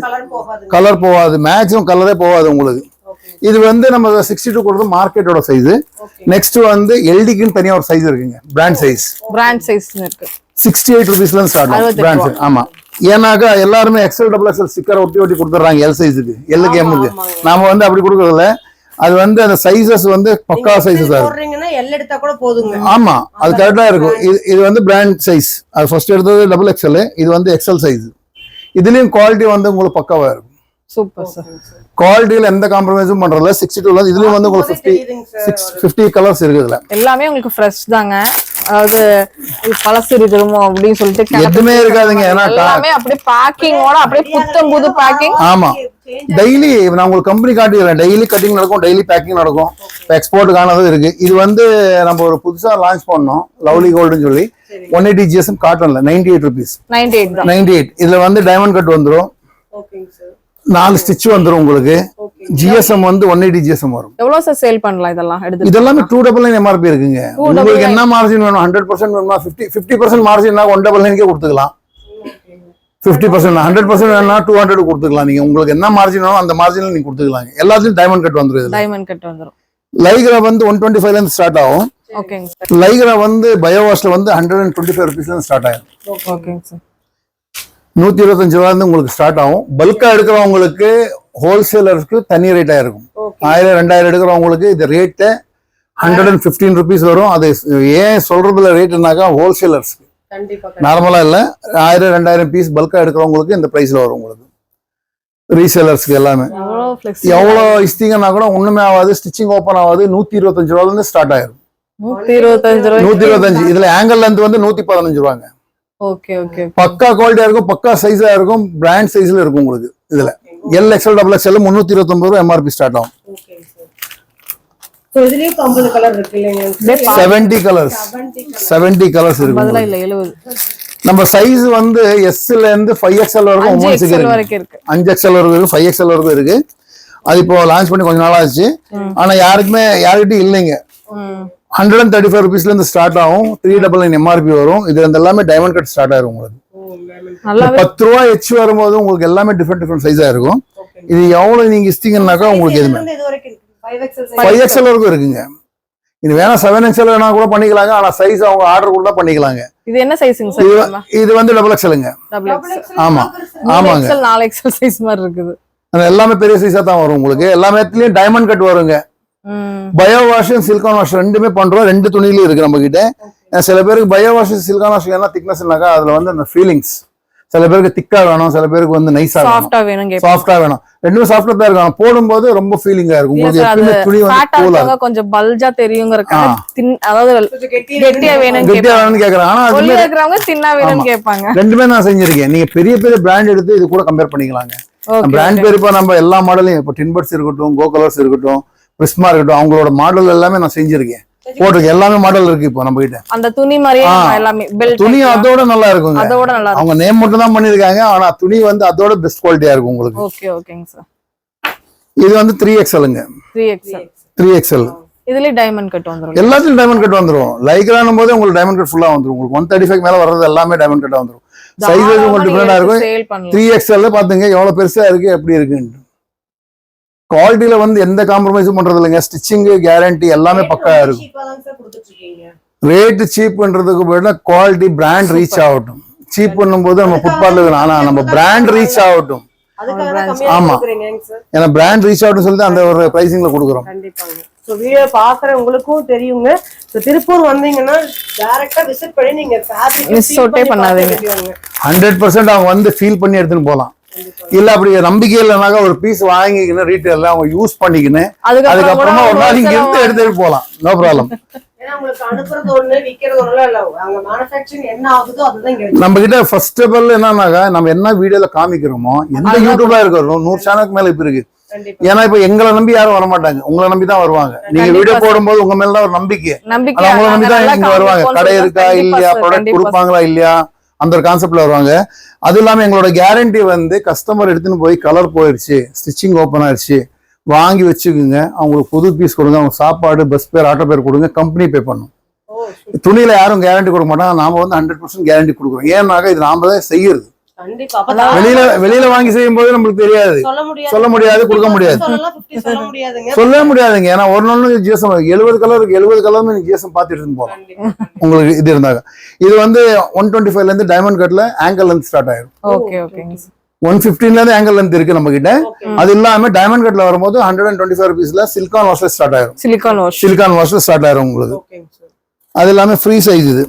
கலர் போகாது, மேக்ஸிமம் கலரே போகாது உங்களுக்கு. இது வந்து நம்ம 62 கொடுத்து மார்க்கெட்டோட சைஸ். நெக்ஸ்ட் வந்து எல்டிக்குன்னு தனியா ஒரு சைஸ் இருக்குங்க, பிராண்ட் சைஸ். பிராண்ட் சைஸ் இருக்கு. 68 rupeesல இருந்து ஸ்டார்ட் ஆகும் பிராண்ட் சைஸ். ஆமா, ஏன்னாக்கா எல்லாருமே XL, XXL ஸ்டிக்கர் ஒட்டி கொடுத்துறாங்க எல் சைஸுக்கு, எல்லுக்கு எம்முக்கு. நாம வந்து அப்படி கொடுக்கறதுல அது வந்து அந்த சைசஸ் வந்து பக்கா சைஸஸ் இருக்கும். ஆமா, அது கரெக்டா இருக்கும். இது வந்து பிராண்ட் சைஸ். அது ஃபர்ஸ்ட் எடுத்தது XXL, இது வந்து XL சைஸ். இதுலயும் குவாலிட்டி வந்து உங்களுக்கு பக்காவா இருக்கும். Super sir. குவாலிட்டியில எந்த காம்ப்ரமைஸும் பண்றதுல 62ல இதுலயும் வந்து உங்களுக்கு 50 கலர்ஸ் இருக்குதுல. எல்லாமே உங்களுக்கு ஃப்ரெஷ் தாங்க. அதாவது பழசு இருக்குமோ அப்படின்னு சொல்லிட்டு எதுவுமே இருக்காதுங்க. ஏன்னா எல்லாமே அப்படியே பேக்கிங்கோட அப்படியே புத்தம் புது பேக்கிங். ஆமா, டெய்லி நான் உங்களுக்கு கம்பெனி காட்டிடுறேன். டெய்லி கட்டிங் நடக்கும், டெய்லி பேக்கிங் நடக்கும். எக்ஸ்போர்ட்டுக்கானதும் இருக்கு. இது வந்து நம்ம ஒரு புதுசா லான்ச் பண்ணோம், லவ்லி கோல்டுன்னு சொல்லி. 180 GSM காட்டன்ல 98 rupees. 98. இதுல வந்து டைமண்ட் கட் வந்துடும், 4 ஸ்டிச் வந்துடும் உங்களுக்கு. GSM வந்து 180 GSM வரும். எவ்வளவு சார் சேல் பண்ணலாம் இதெல்லாம் எடுத்து? இதெல்லாம் 299 MRP இருக்குங்க. உங்களுக்கு என்ன மார்ஜின் வேணும்? 100% வேணுமா? 50% மார்ஜின்னா 199 கொடுத்துக்கலாம். 50% 100% வேணும்னா 200 கொடுத்துக்கலாம். நீங்க உங்களுக்கு என்ன மார்ஜின் வேணும் அந்த மார்ஜின்ல நீங்க கொடுத்துக்கலாம். எல்லாத்துலயும் டைமண்ட் கட் வந்துரும். டைமண்ட் கட் வந்துரும். லைக்ரா வந்து 125ல இருந்து ஸ்டார்ட் ஆகும். ஓகேங்க. லைக்ரா வந்து பயோவாஷ்ல வந்து 125 rupeesல இருந்து ஸ்டார்ட் ஆகும். ஓகேங்க சார். 125 ரூபாய் இருந்து உங்களுக்கு ஸ்டார்ட் ஆகும். பல்கா எடுக்கிறவங்களுக்கு ஹோல்சேலருக்கு தனி ரேட்டா இருக்கும். 1000, 2000 எடுக்கிறவங்களுக்கு இது ரேட்டு 115 rupees வரும். அது ஏன் சொல்றதுல ரேட்னாக்கா ஹோல்சேலர்ஸ்க்கு, நார்மலா இல்ல. 1000, 2000 பீஸ் பல்கா எடுக்கிறவங்களுக்கு இந்த பிரைஸ்ல வரும் உங்களுக்கு. ரீசேலர்ஸ்க்கு எல்லாமே எவ்வளவு இஸ்திங்கன்னா கூட ஒண்ணுமே ஆகாது. ஸ்டிச்சிங் ஓப்பன் ஆகாது. 125 ரூபாயில இருந்து ஸ்டார்ட் ஆயிரும். 125. இதுல ஆங்கிள் லென்த் வந்து 115 ரூபாங்க. Okay okay. பக்கா குவாலிட்டியா இருக்கும், பக்கா சைஸா இருக்கும், பிராண்ட் சைஸ்ல இருக்கும் உங்களுக்கு. இதுல L, XL, XXL 329 ரூபாய் MRP ஸ்டார்ட் ஆகும். சோ இதுலயே 50 கலர் இருக்கு இல்லங்க. 70 கலர்ஸ். 70 கலர்ஸ் இருக்கு. பதிலா இல்ல 70. நம்ம சைஸ் வந்து S ல இருந்து 5XL வரைக்கும் உமன்ஸ் இருக்கு. 5XL வரைக்கும் இருக்கு, 5XL வரைக்கும் இருக்கு. அது இப்போ லான்ச் பண்ணி கொஞ்ச நாள் ஆச்சு. ஆனா யாருக்கிட்டையும் இல்லைங்க. 135 rupeesல இருந்து ஸ்டார்ட் ஆகும். 399 MRP வரும். இது எல்லாமே டைமண்ட் கட் ஸ்டார்ட் ஆயிரும் உங்களுக்கு. 10 ரூபாய் எச் வரும்போது உங்களுக்கு எல்லாமே டிஃபரெண்ட் சைஸா இருக்கும். இது எவ்வளவு நீங்க இஸ்திங்கன்னாக்கா உங்களுக்கு எதுவுமே 5XL வரைக்கும் இருக்குங்க. இது வேணா 7XL வேணா கூட பண்ணிக்கலாங்க. ஆனா சைஸ் அவங்க ஆர்டர் கூட பண்ணிக்கலாங்க. இது என்ன சைஸ்ங்க சார்? இது வந்து XXLங்க. ஆமா ஆமாங்க. 4XL சைஸ் மாதிரி இருக்குது. அது எல்லாமே பெரிய சைஸா தான் வரும் உங்களுக்கு. எல்லாமேலயும் டைமண்ட் கட் வருங்க. பயோ வாஷ் சிலிகான் வாஷ் ரெண்டுமே பண்றோம். ரெண்டு துணியிலும் இருக்கு நம்ம கிட்ட. சில பேருக்கு பயோ வாஷ் சிலிகான் வாஷ் என்ன திக்னஸ்னாக்கா அதுல வந்து அந்த ஃபீலிங்ஸ், சில பேருக்கு திக்கா வேணும், சில பேருக்கு வந்து நைஸா சாஃப்ட்டா வேணும். சாஃப்ட்டா வேணும். ரெண்டுமே சாஃப்ட்டா தான் இருக்கும். போடும்போது ரொம்ப ஃபீலிங்கா இருக்கும் உங்களுக்கு. எப்பவுமே துணி வந்து கூலா கொஞ்சம் பல்ஜா தெரியும்ங்கறதுக்காக அதாவது கெட்டியா வேணும்னு கேக்குறாங்க. ஆனா அதுல இருக்கிறவங்க தின்னா வேணும்னு கேட்பாங்க. ரெண்டுமே நான் செஞ்சிருக்கேன். நீங்க பெரிய பெரிய பிராண்ட் எடுத்து இது கூட கம்பேர் பண்ணிக்கலாங்க. பிராண்ட் பேர் இப்ப நம்ம எல்லா மாடலையும் இப்போ டின்பர்ட்ஸ் இருக்கட்டும், கோ கலர்ஸ் இருக்கட்டும், பிரிஸ்மா இருக்கட்டும், அவங்களோட மாடல் எல்லாமே நான் செஞ்சிருக்கேன், போட்டிருக்கேன். எல்லாமே மாடல் இருக்கு இப்போ நம்ம கிட்ட. அந்த துணி மாதிரியே எல்லாமே துணி அதோட நல்லா இருக்குங்க. அதோட நல்லா அவங்க நேம் மட்டும் தான் பண்ணிருக்காங்க. ஆனா துணி வந்து அதோட பெஸ்ட் குவாலிட்டியா இருக்கும் உங்களுக்கு. ஓகே ஓகேங்க சார். இது வந்து 3XLங்க. 3XL இதுல டைமண்ட் கட் வந்துரும். எல்லாத்துலயும் டைமண்ட் கட் வந்துரும். லைக்ரானும் போது உங்களுக்கு டைமண்ட் கட் ஃபுல்லா வந்துரும். உங்களுக்கு 135 மேல வர்றது எல்லாமே டைமண்ட் கட் வந்துரும். சைஸஸ் உங்களுக்கு டிஃபரெண்டா இருக்கும். 3XL பாத்துங்க எவ்வளவு பெருசா இருக்கு, எப்படி இருக்குன்னு. குவாலிட்டியில வந்து எந்த காம்ப்ரமைஸும் பண்றது இல்லைங்க. ஸ்டிச்சிங் கேரண்டி எல்லாமே பக்கா இருக்கும். ரேட் சீப்ன்றதுக்கு போயிட்டா குவாலிட்டி பிராண்ட் ரீச் ஆகட்டும். சீப் பண்ணும்போது நம்ம ஃபுட்பால் ஆனா நம்ம பிராண்ட் ரீச் ஆகட்டும். ஆமா, ஏன்னா பிராண்ட் ரீச் ஆகட்டும் சொல்லிட்டு அந்த ஒரு பிரைசிங்ல கொடுக்குறோம். சோ வீடியோ பாக்குற உங்களுக்கும் தெரியுங்க. சோ திருப்பூர் வந்தீங்கன்னா டைரக்டா விசிட் பண்ணி நீங்க ஃபேப்ரிக் மிஸ் அவுட்டே பண்ணாதீங்க. 100% அவங்க வந்து ஃபீல் பண்ணி எடுத்துட்டு போலாம். இல்ல அப்படி நம்பிக்கை இல்லைனாக்கா ஒரு பீஸ் வாங்கிக்கின்னு ரீட்டைல்ல அவங்க யூஸ் பண்ணிக்கின்னு அதுக்கப்புறமா ஒரு நாள் இங்க இருந்து எடுத்துட்டு போலாம். No problem. ஏன்னா உங்களுக்கு அனுப்புறது ஒண்ணு விக்கிறது ஒண்ணு இல்ல. அங்க மேனுஃபேக்சரிங் என்ன ஆகுதோ அதுதான் இங்க நம்ம கிட்ட ஃபர்ஸ்ட் ஆஃப் ஆல் என்னன்னாக்கா நம்ம என்ன வீடியோல காமிக்கிறோமோ எந்த யூடியூப்ல இருக்கிறோம் 100 சேனலுக்கு மேல இப்ப இருக்கு. ஏன்னா இப்ப எங்களை நம்பி யாரும் வர மாட்டாங்க, உங்களை நம்பி தான் வருவாங்க. நீங்க வீடியோ போடும்போது உங்க மேலதான் ஒரு நம்பிக்கை, உங்களை நம்பி தான் இங்க வருவாங்க. கடை இருக்கா இல்லையா, ப்ராடக்ட் கொடுப்பாங்களா இல்லையா, அந்த ஒரு கான்செப்ட்ல வருவாங்க. அது இல்லாம எங்களோட கேரண்டி வந்து கஸ்டமர் எடுத்துன்னு போய் கலர் போயிடுச்சு, ஸ்டிச்சிங் ஓப்பன் ஆயிடுச்சு, வாங்கி வச்சுக்குங்க, அவங்களுக்கு புது பீஸ் கொடுங்க, அவங்க சாப்பாடு, பஸ் பேர், ஆட்டோ பேர் கொடுங்க, கம்பெனி பே பண்ணும். துணியில யாரும் கேரண்டி கொடுக்க மாட்டாங்க. நாம வந்து 100% கேரண்டி கொடுக்குறோம். ஏன்னாக்கா இது நாம தான் செய்யறது. வெளியில வாங்கி செய்யும் போது நம்மளுக்கு தெரியாது, சொல்ல முடியாது, கொடுக்க முடியாது, சொல்ல முடியாதுங்க. ஏன்னா ஒரு நாள் ஜிஎஸ்எம் 70 கலருக்கு 70 கலருமே ஜிஎஸ்எம் பார்த்து எடுத்துன்னு போகலாம் உங்களுக்கு. இது இருந்தாங்க இது வந்து 125ல இருந்து டைமண்ட் கட்ல ஆங்கிள் லென்த் ஸ்டார்ட் ஆயிடும். 115ல இருந்து ஆங்கிள் லென்த் இருக்கு நம்ம கிட்ட. அது இல்லாம டைமண்ட் கட்ல வரும்போது 125 ருபீஸ்ல சிலிகான் வாஷ்ல ஸ்டார்ட் ஆயிடும். சிலிகான் வாஷ்ல ஸ்டார்ட் ஆயிடும் உங்களுக்கு. அது இல்லாம ஃப்ரீ சைஸ். இது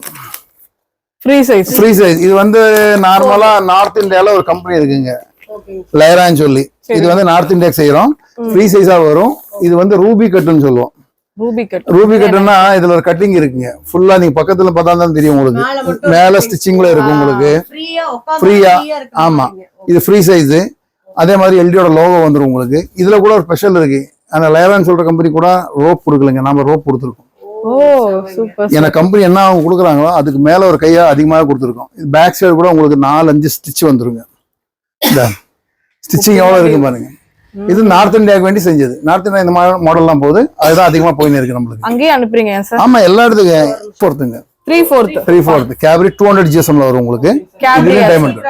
ஃப்ரீ சைஸ். இது வந்து நார்மலா நார்த் இந்தியால ஒரு கம்பெனி இருக்குங்க, லைரான்னு சொல்லி. இது வந்து நார்த் இந்தியா செய்யறோம். ஃப்ரீ சைஸா வரும். இது வந்து ரூபி கட்டுன்னு சொல்லுவோம். ரூபி கட்டுன்னா இதுல ஒரு கட்டிங் இருக்குங்க. ஃபுல்லா நீங்க பக்கத்துல பார்த்தா தான் தெரியும் உங்களுக்கு. மேல ஸ்டிச்சிங்ல இருக்கு உங்களுக்கு ஃப்ரீயா. ஆமா, இது ஃப்ரீ சைஸ். அதே மாதிரி எல்டியோட லோகோ வந்துடும் உங்களுக்கு. இதுல கூட ஒரு ஸ்பெஷல் இருக்கு. அந்த லைரான்னு சொல்ற கம்பெனி கூட ரோப் கொடுக்கலங்க, நாம ரோப் கொடுத்துருக்கோம். ஏன்னா கம்பெனி என்ன அவங்க கொடுக்குறாங்களோ அதுக்கு மேல ஒரு கையா அதிகமாக கொடுத்துருக்கோம். பேக் சைடு கூட உங்களுக்கு 4-5 ஸ்டிச் வந்துருங்க. இந்த ஸ்டிச்சிங் எவ்வளவு இருக்கு பாருங்க. இது நார்த் இந்தியாவுக்கு வேண்டி செஞ்சது. நார்த் இந்தியா இந்த மாடல்லாம் போகுது, அதுதான் அதிகமா போயின்னு இருக்கு நம்மளுக்கு. அங்கேயே அனுப்புறீங்க சார்? ஆமா, எல்லா இடத்துக்கும் 3/4 கேப்ரி 200 GSMல வரும் உங்களுக்கு. டைமண்ட்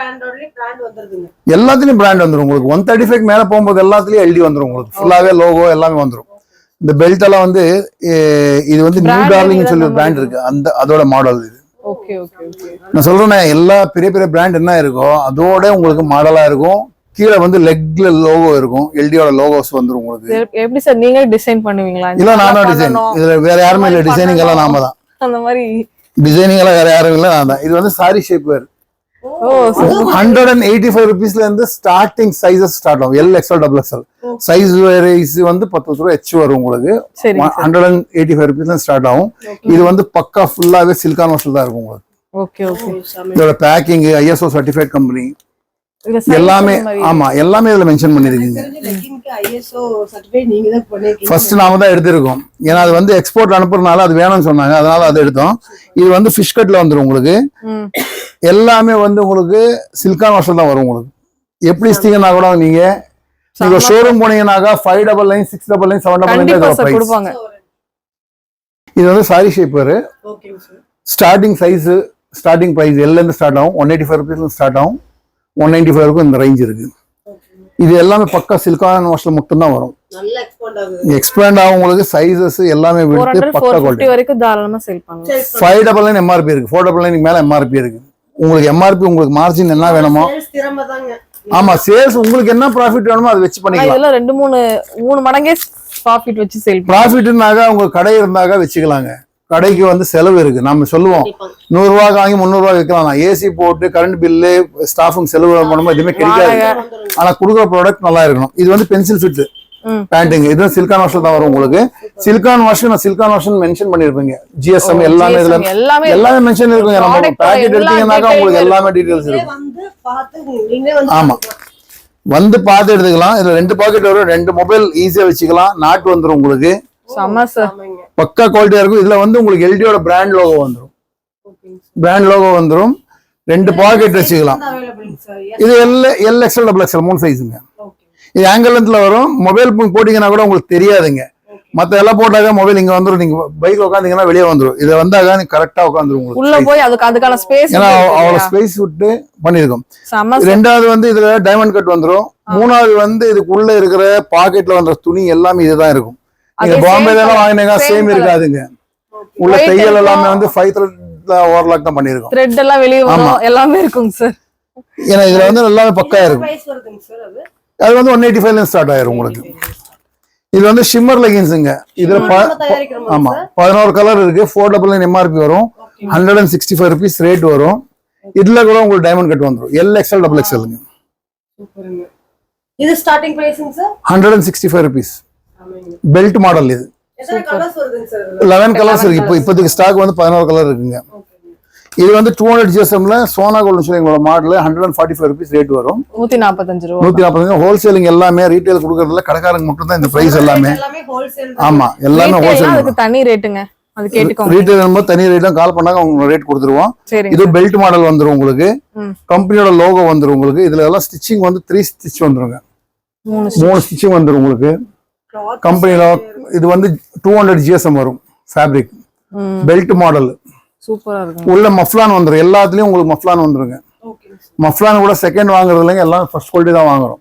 எல்லாத்துலயும் பிராண்ட் வந்துடும் உங்களுக்கு. 135 மேல போகும்போது எல்லாத்துலயும் எல்டி வந்துடும் உங்களுக்கு. ஃபுல்லாவே லோகோ எல்லாமே வந்துடும். இந்த பெல்ட் எல்லாம் வந்து இது வந்து நியூ டார்லிங் சொல்லி ஒரு பிராண்ட் இருக்கு, அதோட மாடல் இது. நான் சொல்றேன், எல்லா பெரிய பெரிய பிராண்ட் என்ன இருக்கோ அதோட உங்களுக்கு மாடலா இருக்கும். கீழே வந்து லெக்ல லோகோ இருக்கும், எல்டியோட லோகோஸ் வந்துரும் உங்களுக்கு. எப்படி சார் நீங்க டிசைன் பண்ணுவீங்களா? இல்ல நானா டிசைன். இதுல வேற யாருமே இல்ல, டிசைனிங் எல்லாம் நாம தான். அந்த மாதிரி டிசைனிங் எல்லாம் வேற யாரும் இல்ல, நான் தான். இது வந்து சாரி ஷேப் வேர். 185 ருபீஸ்ல இருந்து ஸ்டார்டிங் சைஸஸ் ஸ்டார்ட் ஆகும். L XL double XL size wise வந்து 10 ரூபாய் எச் வரும் உங்களுக்கு. 185 ருபீஸ்ல ஸ்டார்ட் ஆகும். இது வந்து பக்கா ஃபுல்லாவே சிலிகான் வாஷ்ல தான் இருக்கும் உங்களுக்கு. இதோட பேக்கிங் ISO சர்டிஃபைட் கம்பெனி எல்லாமே. ஆமா, எல்லாமே இதுல மென்ஷன் பண்ணிருக்கீங்க. ஃபர்ஸ்ட் நாம தான் எடுத்திருக்கோம். ஏன்னா அது வந்து எக்ஸ்போர்ட் அனுப்புறதுனால அது வேணும்னு சொன்னாங்க, அதனால அதை எடுத்தோம். இது வந்து ஃபிஷ் கட்ல வந்துடும் உங்களுக்கு. எல்லாமே வந்து உங்களுக்கு சிலிகான் வாஷர் தான் வரும் உங்களுக்கு. எப்படி ஸ்டிங்கன்னா கூட நீங்க ஷோரூம் போனீங்கன்னாக்கா 599, 699, 799 இது வந்து sari shaper. Starting size, starting price எல்ல இருந்து ஸ்டார்ட் ஆகும். 185 ருபீஸ்ல ஸ்டார்ட் ஆகும். 195 வரைக்கும் இந்த ரேஞ்ச் இருக்கு. இது எல்லாமே பக்கா சிலிக்கான் வாஷ்ல மட்டும் தான் வரும். நல்லா எக்ஸ்போர்ட் ஆகுது. எக்ஸ்பேண்ட் ஆகும் உங்களுக்கு சைஸஸ் எல்லாமே விட்டு 400 பக்கா குவாலிட்டி. 450 வரைக்கும் தாராளமா சேல் பண்ணலாம். 599 MRP இருக்கு, 499 மேல MRP இருக்கு. உங்களுக்கு MRP உங்களுக்கு மார்ஜின் என்ன வேணுமோ திறமைதாங்க. ஆமா சேல்ஸ் உங்களுக்கு என்ன ப்ராஃபிட் வேணுமோ அதை வச்சு பண்ணிக்கலாம். இதெல்லாம் 2-3 மடங்கே ப்ராஃபிட் வச்சு சேல் பண்ணலாம். ப்ராஃபிட்னாக உங்க கடை இருந்தாக வச்சுக்கலாங்க. கடைக்கு வந்து செலவு இருக்கு. நம்ம சொல்லுவோம் 100 ரூபாய் வாங்கி 300 ரூபாய் விற்கலாம். ஏசி போட்டு கரண்ட் பில்லு ஸ்டாஃபுங்க செலவு பண்ணும்போது எதுவுமே கிடைக்காது. ஆனா கொடுக்குற ப்ராடக்ட் நல்லா இருக்கணும். இது வந்து பென்சில் ஃபிட் பேண்டிங். இது சிலிக்கான் வாஷ் தான் வரும் உங்களுக்கு. சிலிக்கான் வாஷ் நான் சிலிக்கான் வாஷ் மென்ஷன் பண்ணிருப்பீங்க. GSM எல்லாமே இதுல எல்லாமே மென்ஷன் இருக்குங்க. நம்ம பேக்கெட் எடுத்தீங்கன்னாக்கா உங்களுக்கு எல்லாமே டீடைல்ஸ் இருக்கும். வந்து பார்த்து நீங்களே வந்து ஆமா வந்து பார்த்து எடுத்துக்கலாம். இதுல 2 பாக்கெட் வரும். 2 மொபைல் ஈஸியா வச்சுக்கலாம். நாட் வந்துரும் உங்களுக்கு. செம சார். பக்கா குவாலிட்டியா இருக்கும். இதுல வந்து உங்களுக்கு எல்டியோட பிராண்ட் லோகோ வந்துரும். பிராண்ட் லோகோ வந்துரும். 2 பாக்கெட் வச்சுக்கலாம். இது எல் XL XXL 3 சைஸுங்க. இது ஆங்கிள் லென்த்ல வரும். மொபைல் போட்டீங்கன்னா கூட உங்களுக்கு தெரியாதுங்க. மத்த எல்லாம் போட்டாக்க மொபைல் இங்க வந்துரும். நீங்க பைக்ல உட்காந்தீங்கன்னா வெளியே வந்துரும். இது வந்தாக்க நீங்க கரெக்டா உட்காந்துரும் உங்களுக்கு. உள்ள போய் அதுக்கான ஸ்பேஸ் ஏன்னா அவ்வளவு ஸ்பேஸ் விட்டு பண்ணிருக்கோம். ரெண்டாவது வந்து இதுல டைமண்ட் கட் வந்துரும். மூணாவது வந்து இதுக்குள்ள இருக்கிற பாக்கெட்ல வந்த துணி எல்லாமே இதுதான் இருக்கும். நீங்க பாம்பேல எல்லாம் வாங்கினீங்க சேம் இருக்காதுங்க. உள்ள தையல் எல்லாமே வந்து 5 த்ரெட்ல ஓவர்லாக் தான் பண்ணிருக்கோம். த்ரெட் எல்லாம் வெளிய வரும் எல்லாமே இருக்குங்க சார். ஏன்னா இதுல வந்து எல்லாமே பக்கா இருக்கும். பிரைஸ் வருதுங்க சார் அது. அது வந்து 185 ல ஸ்டார்ட் ஆயிரும் உங்களுக்கு. இது வந்து ஷிம்மர் லெகின்ஸ்ங்க. இதுல ஆமா 11 கலர் இருக்கு. 499 MRP வரும். 165 rupees ரேட் வரும். இதுல கூட உங்களுக்கு டைமண்ட் கட் வந்துரும். L XL XXLங்க. சூப்பர்ங்க. இது ஸ்டார்டிங் பிரைஸ்ங்க சார் 165 rupees. பெல்ட் மாடல் இது. எத்தனை கலர்ஸ் வருதுங்க சார்? 11 கலர்ஸ் இருக்கு. இப்போதைக்கு ஸ்டாக் வந்து 11 கலர் இருக்குங்க. இது வந்து 200 GSMல சோனா கோல்டன் ஷேரிங்கோட மாடல் 145 rupees ரேட் வரும். 145 ரூபாய். 145. ஹோல்சேலிங் எல்லாமே ரீட்டைல் கொடுக்கறதுல கடைக்காரங்க மட்டும் தான் இந்த பிரைஸ் எல்லாமே. ஹோல்சேல் ஆமா எல்லாமே ஹோல்சேல். அதுக்கு தனி ரேட்டுங்க. அது கேட்டுக்கோங்க. ரீட்டைல் நம்ம தனி ரேட்ல கால் பண்ணாங்க உங்களுக்கு ரேட் கொடுத்துருவோம். இது பெல்ட் மாடல் வந்துரும் உங்களுக்கு. கம்பெனியோட லோகோ வந்துரும் உங்களுக்கு. இதுல எல்லாம் ஸ்டிச்சிங் வந்து 3 ஸ்டிச் வந்துருங்க. 3 ஸ்டிச்சிங் வந்துரும் உங்களுக்கு. கம்பெனில இது வந்து 200 GSM வரும். ஃபேப்ரிக் பெல்ட் மாடல் சூப்பரா இருக்கு. உள்ள மஃப்லான் வந்துரும். எல்லாத்துலயும் உங்களுக்கு மஃப்லான் வந்துருங்க. மஃப்லான் கூட செகண்ட் வாங்குறது இல்லைங்க. எல்லாம் ஃபர்ஸ்ட் குவாலிட்டி தான் வாங்குறோம்.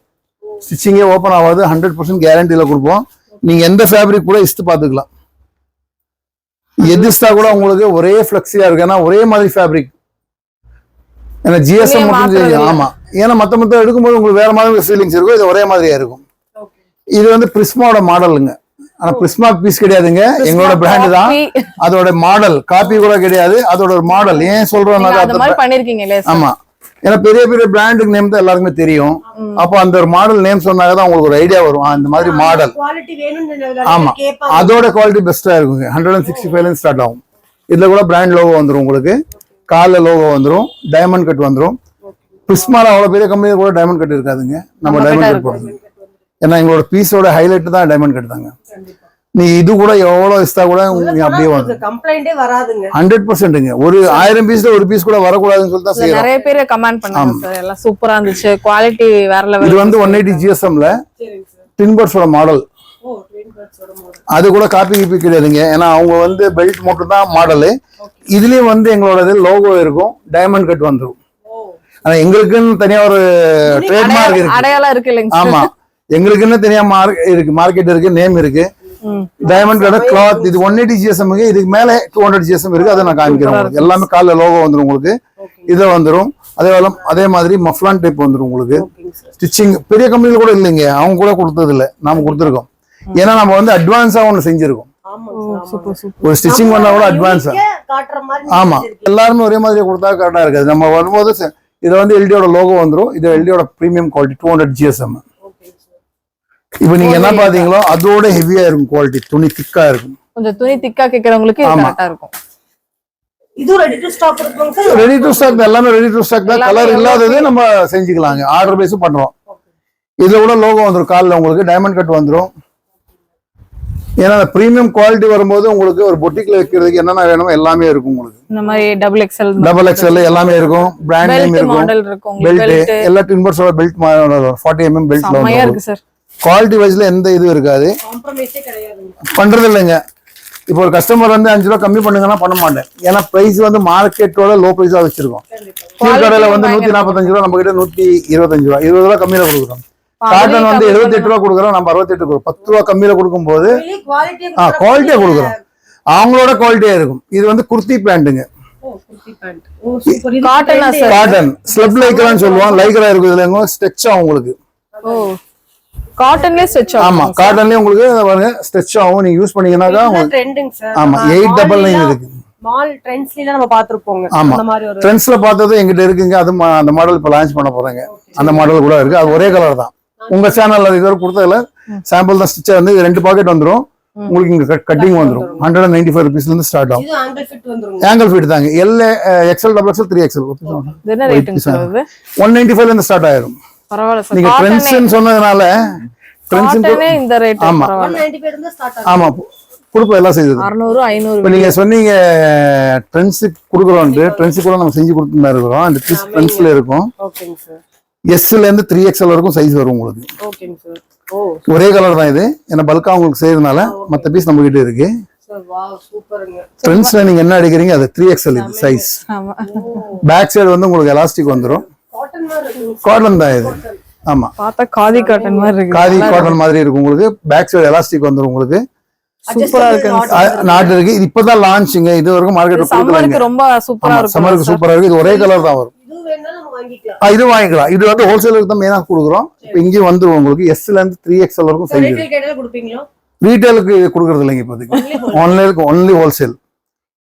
ஸ்டிச்சிங்கே ஓப்பன் ஆகாது. 100% கேரண்டில கொடுப்போம். நீங்க எந்த ஃபேப்ரிக் கூட இஸ்து பாத்துக்கலாம். எதிஸ்தா கூட உங்களுக்கு ஒரே ஃபிளெக்ஸியா இருக்கு. ஏன்னா ஒரே மாதிரி ஃபேப்ரிக். ஏன்னா GSM மட்டும் ஆமா. ஏன்னா மத்த எடுக்கும்போது உங்களுக்கு வேற மாதிரி ஃபீலிங்ஸ் இருக்கும். இது ஒரே மாதிரியா இருக்கும். இது வந்து பிரிஸ்மாவோட மாடலுங்க. ஆனா பிரிஸ்மா பீஸ் கிடையாதுங்க. எங்களோட பிராண்ட் தான். அதோட மாடல் காப்பி கூட கிடையாது. அதோட ஒரு மாடல். ஏன் சொல்றோம்னா ஆமா ஏன்னா பெரிய பெரிய பிராண்டுக்கு நேம் தான் எல்லாருக்குமே தெரியும். அப்போ அந்த ஒரு மாடல் நேம் சொன்னாங்க தான் உங்களுக்கு ஒரு ஐடியா வரும். அந்த மாதிரி மாடல் ஆமா அதோட குவாலிட்டி பெஸ்டா இருக்குங்க. 165 ஸ்டார்ட் ஆகும். இதுல கூட பிராண்ட் லோகோ வந்துரும் உங்களுக்கு. கால லோகோ வந்துரும். டைமண்ட் கட் வந்துரும். பிரிஸ்மால அவ்வளவு பெரிய கம்பெனி கூட டைமண்ட் கட் இருக்காதுங்க. நம்ம டைமண்ட் கட் போடுறது. ஏன்னா எங்களோட பீஸோட ஹைலைட் தான் டைமண்ட் கட் தாங்க. நீ இது கூட எவ்வளவு இஸ்தா கூட அப்படியே வந்து கம்ப்ளைண்டே வராதுங்க. 100%ங்க. ஒரு 1000 பீஸ்ல ஒரு பீஸ் கூட வரக்கூடாதுன்னு சொல்லி தான் செய்யறோம். நிறைய பேர் கமெண்ட் பண்ணாங்க சார். எல்லாம் சூப்பரா இருந்துச்சு. குவாலிட்டி வேற லெவல். இது வந்து 180 GSMல டின்பர்ஸோட மாடல். அது கூட காப்பி கிடையாதுங்க. ஏன்னா அவங்க வந்து பெல்ட் மட்டும் தான் மாடலு. இதுலயும் வந்து எங்களோட லோகோ இருக்கும். டைமண்ட் கட் வந்துரும். ஆனா எங்களுக்குன்னு தனியா ஒரு ட்ரேட்மார்க் இருக்கு. அடையாளம் இருக்கு இல்லைங்க. ஆமா எங்களுக்குன்னு தனியா மார்க்கெட் இருக்கு. நேம் இருக்கு. Diamond cut cloth. இது 180 GSM. இதுக்கு மேல 200 GSM இருக்கு. அதை நான் காமிக்கிறேன். எல்லாமே கால லோகோ வந்துரும் உங்களுக்கு. இதை வந்துரும். அதே மாதிரி மஃப்லான் டைப் வந்துரும் உங்களுக்கு. ஸ்டிச்சிங் பெரிய கம்பெனில கூட இல்லைங்க. அவங்க கூட கொடுத்தது இல்ல. நாம கொடுத்துருக்கோம். ஏன்னா நம்ம வந்து அட்வான்ஸா ஒண்ணு செஞ்சிருக்கோம். ஒரு ஸ்டிச்சிங் பண்ணா கூட அட்வான்ஸா. ஆமா எல்லாருமே ஒரே மாதிரி கொடுத்தா கரெக்டா இருக்காது. நம்ம வரும்போது இதை வந்து எல்டியோட லோகோ வந்துரும். இது எல்டியோட பிரீமியம் குவாலிட்டி 200 GSM. இப்ப நீங்க என்ன பாத்தீங்களோ அதோட ஹெவியா இருக்கும். குவாலிட்டி துணி திக்கா இருக்கும். கொஞ்சம் துணி திக்கா கேக்குறவங்களுக்கு இது கரெக்ட்டா இருக்கும். இது ரெடி டு ஸ்டாக் இருக்குங்க சார். ரெடி டு ஸ்டாக் எல்லாமே ரெடி டு ஸ்டாக் தான். கலர் இல்லாதது நம்ம செஞ்சுக்கலாங்க. ஆர்டர் பேஸ் பண்றோம். இதுல கூட லோகோ வந்துரும். கால்ல உங்களுக்கு டைமண்ட் கட் வந்துரும். ஏன்னா பிரீமியம் குவாலிட்டி வரும்போது உங்களுக்கு ஒரு பொட்டிக்ல வைக்கிறதுக்கு என்னென்ன வேணுமோ எல்லாமே இருக்கும் உங்களுக்கு. இந்த மாதிரி டபுள் எக்ஸ்எல் எல்லாமே இருக்கும். பிராண்ட் நேம் இருக்கும். பெல்ட் எல்லா டின்பர்ஸோட பெல்ட் 40 mm பெல்ட்ல வந்துரும். குவாலிட்டி வைஸ்ல எந்த இது இருக்காது. பண்றது இல்லைங்க. இப்போ ஒரு கஸ்டமர் வந்து 5 ரூபா கம்மி பண்ணுங்கன்னா பண்ண மாட்டேன். ஏன்னா பிரைஸ் வந்து மார்க்கெட்டோட லோ பிரைஸா வச்சிருக்கோம். கீழ் கடையில வந்து 145 ரூபா, நம்ம கிட்ட 125 ரூபா, 20 ரூபா கம்மியில கொடுக்குறோம். காட்டன் வந்து 78 ரூபா கொடுக்குறோம், நம்ம 68 கொடுக்குறோம். 10 ரூபா கம்மியில கொடுக்கும்போது குவாலிட்டியா கொடுக்குறோம், அவங்களோட குவாலிட்டியா இருக்கும். இது வந்து குர்த்தி பேண்ட்டுங்க, காட்டன் ஸ்லப் லைக்ரான்னு சொல்லுவோம். லைக்ரா இருக்கு, இதுல ஸ்ட்ரெச் ஆகும் உங்களுக்கு. ஓ காட்டன்லயே ஸ்ட்ரெச் ஆகும். ஆமா காட்டன்லயே உங்களுக்கு பாருங்க ஸ்ட்ரெச் ஆகும். நீங்க யூஸ் பண்ணீங்கன்னாக்கா ட்ரெண்டிங் சார். ஆமா 899 இருக்கு. மால் ட்ரெண்ட்ஸ்ல நம்ம பாத்துறோம். ஆமா அந்த மாதிரி ஒரு ட்ரெண்ட்ஸ்ல பார்த்தது எங்கிட்ட இருக்குங்க. அது அந்த மாடல் இப்ப லான்ச் பண்ண போறாங்க. அந்த மாடல் கூட இருக்கு. அது ஒரே கலர் தான். உங்க சேனல்ல இதுவரை கொடுத்ததுல சாம்பிள் தான் ஸ்டிச்சா வந்து 2 பாக்கெட் வந்துரும். உங்களுக்கு இங்க கட்டிங் வந்துரும். 195 rupeesல இருந்து ஸ்டார்ட் ஆகும். இது ஆங்கிள் ஃபிட் வந்துரும். ஆங்கிள் ஃபிட் தாங்க. L XL double XL 3XL என்ன ரேட்டுங்க சார் இது? 195 ல இருந்து ஸ்டார்ட் ஆயிரும். பரவாயில்லை சார். நீங்க ட்ரெண்ட்ஸ்னு சொன்னதுனால காட்டனே இந்த ரேட் ஆமா. பரவாயில்லை. 195 இருந்து ஸ்டார்ட் ஆகும். ஆமா குடுப்போம் எல்லாம் செய்யுது. 600 500 இப்ப நீங்க சொன்னீங்க ட்ரெண்ட்ஸ் குடுக்குறோம். ட்ரெண்ட்ஸ் கூட நம்ம செஞ்சு கொடுத்துட்டு இருக்கிறோம். அந்த பீஸ் ட்ரெண்ட்ஸ்ல இருக்கும். ஓகேங்க சார். எஸ்ல இருந்து 3XL வரைக்கும் சைஸ் வரும் உங்களுக்கு. ஓகேங்க சார். ஓ ஒரே கலர் தான் இது. ஏன்னா பல்கா உங்களுக்கு செய்யறதுனால மத்த பீஸ் நம்ம கிட்ட இருக்கு. சார் வாவ் சூப்பருங்க. ட்ரெண்ட்ஸ்ல நீங்க என்ன அடிக்கிறீங்க அது 3XL இது சைஸ். ஆமா. பேக் சைடு வந்து உங்களுக்கு எலாஸ்டிக் வந்துரும். காட்டன் மாதிரி இருக்கு. காட்டன் தான் இது. ஆமா பார்த்தா காதி காட்டன் மாதிரி இருக்கு. காதி காட்டன் மாதிரி இருக்கும் உங்களுக்கு. பேக் சைடு எலாஸ்டிக் வந்துரும் உங்களுக்கு. சூப்பரா இருக்கு. நாட்டு இருக்கு. இது இப்பதான் லான்ச்சிங்க. இது வரைக்கும் மார்க்கெட்ல கொடுக்கல. சம்மருக்கு ரொம்ப சூப்பரா இருக்கும். சம்மருக்கு சூப்பரா இருக்கு. இது ஒரே கலர் தான் வரும். இது வேணா நம்ம வாங்கிக்கலாம். இது வாங்கிக்கலாம். இது வந்து ஹோல்சேலுக்கு தான் மெயினா கொடுக்குறோம். இப்போ இங்கே வந்துரும் உங்களுக்கு. எஸ்ல இருந்து 3XL வரைக்கும் சைஸ் ரீட்டைல் கேட்டா கொடுப்பீங்களா? ரீட்டைலுக்கு கொடுக்கறது இல்லைங்க இப்போதைக்கு. ஆன்லைனுக்கு ஒன்லி ஹோல்சேல்.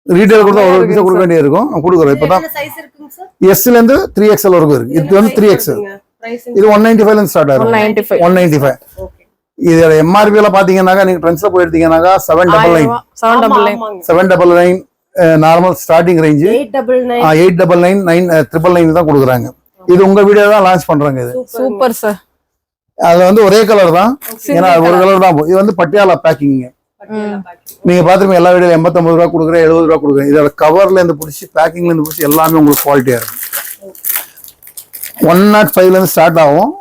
ரீட்டைல் கொடுத்தா ஒரு பீஸ் கொடுக்க வேண்டியது இருக்கும். கொடுக்குறோம் இப்பதான். என்ன சைஸ் இருக்குங்க சார்? எஸ்ல இருந்து 3XL வரைக்கும் இருக்கு. இது வந்து 3XL. இது 195 ல இருந்து ஸ்டார்ட் ஆகும். 195. ஓகே. இது எம்ஆர்பி எல்லாம் பாத்தீங்கன்னாக்கா நீங்க ட்ரெண்ட்ஸ்ல போய் எடுத்தீங்கன்னாக்கா 799 799 நார்மல் ஸ்டார்டிங் ரேஞ்ச். 899 999 தான் கொடுக்குறாங்க. இது உங்க வீடியோ தான் லான்ச் பண்றாங்க. இது சூப்பர் சார். அது வந்து ஒரே கலர் தான். ஏன்னா ஒரு கலர் தான். இது வந்து பட்டியாலா பேக்கிங். நீங்க பாத்துருப்பீங்க எல்லா வீடியோல 89 ரூபா கொடுக்குறேன் 70 ரூபா கொடுக்குறேன். இதோட கவர்ல இருந்து பிடிச்சி பேக்கிங்ல இருந்து பிடிச்சி எல்லாமே உங்களுக்கு குவாலிட்டியா இருக்கும். 105 ல இருந்து ஸ்டார்ட் ஆகும்.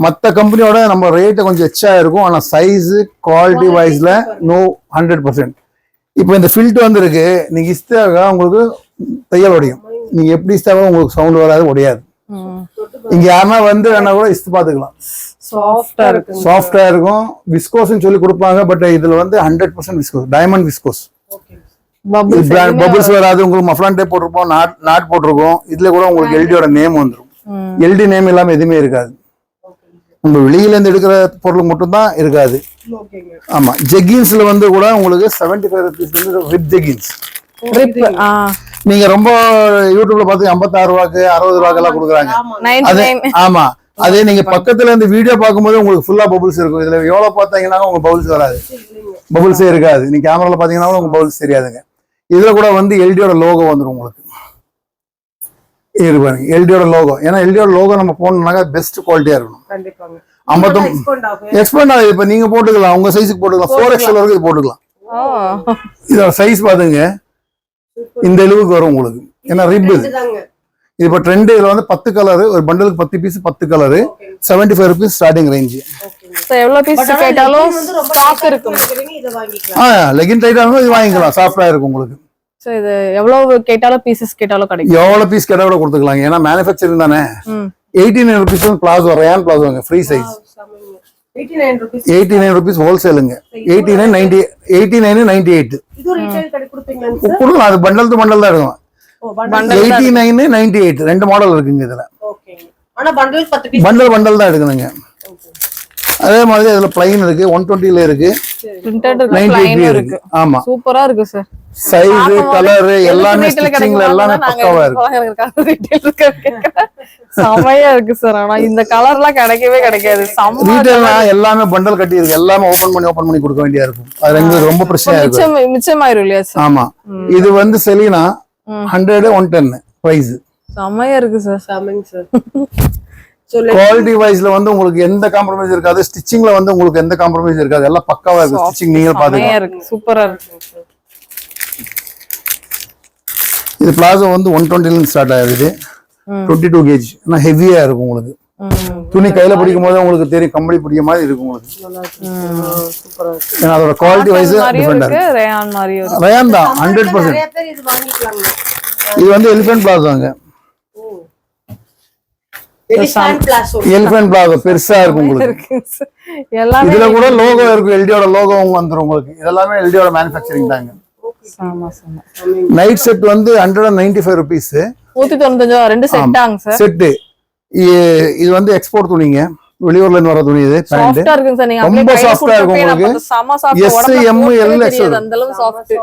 மற்ற கம்பெனியோட நம்ம ரேட்டு கொஞ்சம் எச்சா இருக்கும். ஆனா சைஸ் குவாலிட்டி வைஸ்ல நோ 100%. இப்போ இந்த ஃபில்ட் வந்து இருக்கு. நீங்க இஸ்தாக உங்களுக்கு தையல் உடையும். நீங்க எப்படி இஸ்தாக உங்களுக்கு சவுண்ட் வராது, உடையாது. இங்க யாருன்னா வந்து வேணா கூட இஸ்து பாத்துக்கலாம். சாஃப்டா இருக்கும். விஸ்கோஸ்ன்னு சொல்லி கொடுப்பாங்க. பட் இதுல வந்து 100% விஸ்கோஸ், டைமண்ட் விஸ்கோஸ். பபிள்ஸ் வராது. உங்களுக்கு மஃப்லான் டேப் போட்டிருப்போம், நாட் போட்டிருக்கோம். இதுல கூட உங்களுக்கு எல்டியோட நேம் வந்துடும். எல்டி நேம் இல்லாம எதுவுமே இருக்காது. நம்ம வெளியில இருந்து எடுக்கிற பொருள் மட்டும் தான் இருக்காது. ஆமா ஜெகின்ஸ்ல வந்து கூட உங்களுக்கு 75 rupees ரிப் ஜெகின்ஸ். நீங்க ரொம்ப யூடியூப்ல பார்த்து 56 ரூபாய்க்கு 60 ரூபாய்க்கு எல்லாம் கொடுக்குறாங்க. ஆமா அதே நீங்க பக்கத்துல இருந்து வீடியோ பார்க்கும்போது உங்களுக்கு ஃபுல்லா பபுள்ஸ் இருக்கும். இதுல எவ்வளவு பார்த்தீங்கன்னா உங்க பபுள்ஸ் வராது, பபுள்ஸே இருக்காது. நீங்க கேமரால பாத்தீங்கன்னா உங்க பபுள்ஸ் தெரியாதுங்க. இதுல கூட வந்து எல்டியோட லோகோ வந்துடும் உங்களுக்கு. இருப்பாங்க எல்டியோட லோகோ. ஏன்னா எல்டியோட லோகோ நம்ம போனோம்னாக்கா பெஸ்ட் குவாலிட்டியா இருக்கணும். 59 எக்ஸ்பெண்ட் ஆகுது. இப்ப நீங்க போட்டுக்கலாம், உங்க சைஸுக்கு போட்டுக்கலாம். 4XL வரைக்கும் இது போட்டுக்கலாம். இதோட சைஸ் பாத்துங்க இந்த அளவுக்கு வரும் உங்களுக்கு. ஏன்னா ரிப் இது இப்ப ட்ரெண்ட். இதுல வந்து 10 கலர், ஒரு பண்டலுக்கு 10 piece, 10 colour, 75 rupees starting range. எவ்வளவு பீஸ் கேட்டாலும் ஸ்டாக் இருக்கும். லெகின் டைட்டாலும் இது வாங்கிக்கலாம். சாஃப்டா இருக்கும் உங்களுக்கு. சோ இது எவ்வளவு கேட்டாலும் பீசஸ் கேட்டாலும் கிடைக்கும். எவ்வளவு பீஸ் கேட்டா கூட கொடுத்துக்கலாம். ஏன்னா மேனுஃபேக்சரிங் தானே. 89 rupees பிளாசோ, ரயான் பிளாசோங்க, ஃப்ரீ சைஸ். 89 rupees ஹோல்சேலுங்க. 89 98 இது ரீட்டைல் கடை கொடுப்பீங்களா? கொடுக்கலாம். அது பண்டல் டு பண்டல் தான் இருக்கும். 89 98 ரெண்டு மாடல் இருக்குங்க இதுல. ஓகே. ஆனா பண்டல் 10 பீஸ் பண்டல் தான் எடுக்கணுங்க. அதே மாதிரி அதுல பிளைன் இருக்கு, 120 ல இருக்கு, பிரிண்டட் இருக்கு, 98 இருக்கு. ஆமா சூப்பரா இருக்கு சார். சைஸ் கலர் எல்லாமே ஸ்டிச்சிங்ல எல்லாமே பக்காவா இருக்கு. செமையா இருக்கு சார். ஆனா இந்த கலர்லாம் கிடைக்கவே கிடைக்காது. ரீட்டைல்னா எல்லாமே பண்டல் கட்டி இருக்கு. எல்லாமே ஓபன் பண்ணி கொடுக்க வேண்டியா இருக்கும். அது எங்களுக்கு ரொம்ப பிரச்சனையா இருக்கு. மிச்சமாயிரும் இல்லையா சார்? ஆமா இது வந்து செலினா 100 110 பிரைஸ். செமையா இருக்கு சார். Charming sir. குவாலிட்டி வைஸ்ல வந்து உங்களுக்கு எந்த காம்ப்ரமைஸ் இருக்காது. ஸ்டிச்சிங்ல வந்து உங்களுக்கு எந்த காம்ப்ரமைஸ் இருக்காது. எல்லாம் பக்காவா இருக்கு. ஸ்டிச்சிங் நீங்க பாத்துக்கலாம். சூப்பரா இருக்கு. இது பிளாசோ வந்து 120 ல இருந்து ஸ்டார்ட் ஆகுது. 22 கேஜ். ஆனா ஹெவியா இருக்கும் உங்களுக்கு. துணி கையில பிடிக்கும் போது உங்களுக்கு தெரியும், கம்பளி பிடிக்க மாதிரி இருக்கும் உங்களுக்கு. சூப்பரா இருக்கு. ஏன்னா அதோட குவாலிட்டி வைஸ் டிஃபரெண்டா இருக்கு. ரயான் மாதிரி இருக்கு. ரயான் தான் 100%. நிறைய பேர் இது வாங்கிக்கலாங்க. இது வந்து எலிஃபென்ட் பிளாசோங்க. எலிஃபண்ட் பிளாசோ எலிஃபென்ட் பிளாசோ பெருசா இருக்கும் உங்களுக்கு. எல்லாமே இதுல கூட லோகோ இருக்கும், எல்டியோட லோகோ வந்துரும் உங்களுக்கு. இதெல்லாமே எல்டியோட மேனுஃபேக்சரிங் தாங்க. ஆமா சார். நைட் செட் வந்து 195 rupees 195 ரெண்டு செட்டாங்க சார். செட். இது வந்து எக்ஸ்போர்ட் துணிங்க, வெளியூர்ல இருந்து வர துணி. இது பேண்ட் சாஃப்ட்டா இருக்குங்க சார். நீங்க ரொம்ப அப்படியே சாஃப்ட்டா இருக்கும் உங்களுக்கு. சம soft. S, M, L, XL. அந்த அளவுக்கு சாஃப்ட்.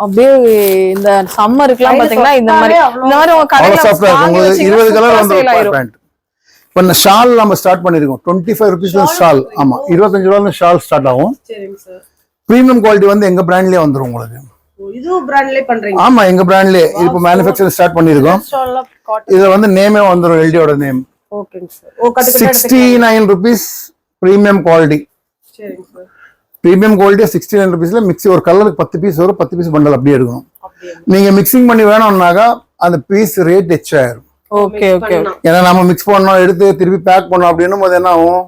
அப்படியே இந்த சம்மருக்குலாம் பாத்தீங்கன்னா இந்த மாதிரி உங்க கடையில சாஃப்ட்டா இருக்கும் உங்களுக்கு. 20 கலர் வந்துரும் பேண்ட். இப்ப ஷால் நம்ம ஸ்டார்ட் பண்ணிருக்கோம் 25 rupees ஷால். ஆமா 25 ரூபாய்ல ஷால் ஸ்டார்ட் ஆகும். சரிங்க சார். பிரீமியம் குவாலிட்டி வந்து எங்க பிராண்ட்லயே வந்துரும் உங்களுக்கு. இது பிராண்ட்லயே பண்றீங்க? ஆமா, எங்க பிராண்ட்லயே இப்போ மேனுஃபேக்சரிங் ஸ்டார்ட் பண்ணிருக்கோம். இது வந்து நேமே வந்துரும், எல்டியோட நேம். ஓகேங்க சார். ஓ கட்டுக்கு 69 rupees பிரீமியம் குவாலிட்டி. சரிங்க சார். பிரீமியம் குவாலிட்டி 69 rupeesல மிக்ஸி ஒரு கலருக்கு 10 பீஸ் வரும். 10 பீஸ் பண்டல் அப்படியே இருக்கும். நீங்க மிக்சிங் பண்ணி வேணும்னாக்கா அந்த பீஸ் ரேட் எக்ஸ்ட்ரா ஆயிரும். Okay okay. ஏன்னா நம்ம மிக்ஸ் பண்ணோம், எடுத்து திருப்பி பேக் பண்ணோம் அப்படின்னும் போது என்ன ஆகும்,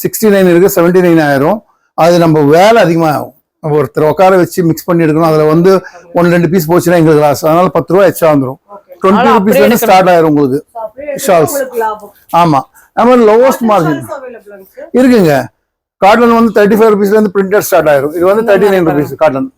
69 இருக்கு 79 ஆயிரும். அது நம்ம வேலை அதிகமா ஆகும். ஒருத்தர் உட்கார வச்சு மிக்ஸ் பண்ணி எடுக்கணும். அதுல வந்து 1-2 பீஸ் போச்சுன்னா எங்களுக்கு லாஸ். அதனால 10 ரூபாய் எக்ஸ்ட்ரா வந்துரும். 20 rupeesல இருந்து ஸ்டார்ட் ஆயிரும் உங்களுக்கு ஷால்ஸ். ஆமா, நம்ம லோவஸ்ட் மார்ஜின் இருக்குங்க. காட்டன் வந்து 35 rupeesல இருந்து பிரிண்டட் ஸ்டார்ட் ஆயிரும். இது வந்து 39 rupees cotton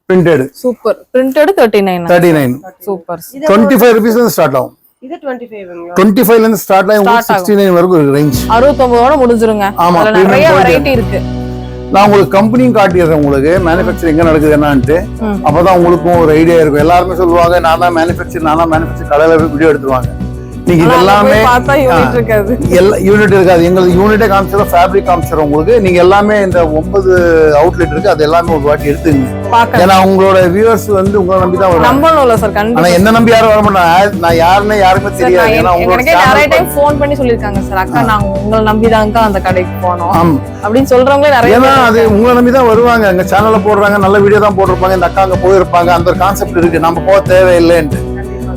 printed. Super. Printed 39. Super. 25 rupeesல இருந்து ஸ்டார்ட் ஆகும். இது 25ங்களா? 25ல இருந்து ஸ்டார்ட் ஆகி 69 வரைக்கும் இருக்கு ரேஞ்ச். 69 முடிஞ்சிருங்க. ஆமா, நிறைய வெரைட்டி இருக்கு. நான் உங்களுக்கு கம்பெனியும் காட்டிடுறேன், உங்களுக்கு மேனுஃபேக்சரிங் எங்க நடக்குது என்னன்ட்டு. அப்பதான் உங்களுக்கும் ஒரு ஐடியா இருக்கும். எல்லாருமே சொல்லுவாங்க நான் தான் மேனுஃபேக்சர் கடையில போய் வீடியோ எடுத்துருவாங்க. நீங்க இது எல்லாமே யூனிட் இருக்காது. எங்களுக்கு யூனிட்டே காமிச்சிடும், ஃபேப்ரிக் காமிச்சிடும் உங்களுக்கு. நீங்க எல்லாமே இந்த 9 அவுட்லெட் இருக்கு, அது எல்லாமே ஒரு வாட்டி எடுத்துங்க. ஏன்னா உங்களோட வியூவர்ஸ் வந்து உங்களை நம்பி தான் வரும். ஆனா என்ன நம்பி யாரும் வர மாட்டாங்க. நான் யாருன்னு யாருமே தெரியாது. ஏன்னா உங்களுக்கு நிறைய டைம் ஃபோன் பண்ணி சொல்லிருக்காங்க சார், அக்கா நாங்க உங்களை நம்பி தான் அந்த கடைக்கு போனோம் அப்படின்னு சொல்றவங்களே நிறைய. ஏன்னா அது உங்களை நம்பி தான் வருவாங்க. எங்க சேனல்ல போடுறாங்க, நல்ல வீடியோ தான் போட்டிருப்பாங்க, இந்த அக்கா அங்க போயிருப்பாங்க. அந்த ஒரு கான்செப்ட் இருக்கு, நம்ம போக தேவையில்லைன்ட்டு.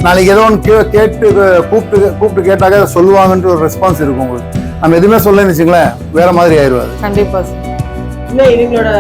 நாளைக்கு ஏதோ ஒன்று கேட்டு கூப்பிட்டு கேட்டாக்க சொல்லுவாங்கன்ற ஒரு ரெஸ்பான்ஸ் இருக்கும் உங்களுக்கு. நம்ம எதுவுமே சொல்லன்னு வச்சுங்களேன், வேற மாதிரி ஆயிடுவாரு. கண்டிப்பா. இவங்களோட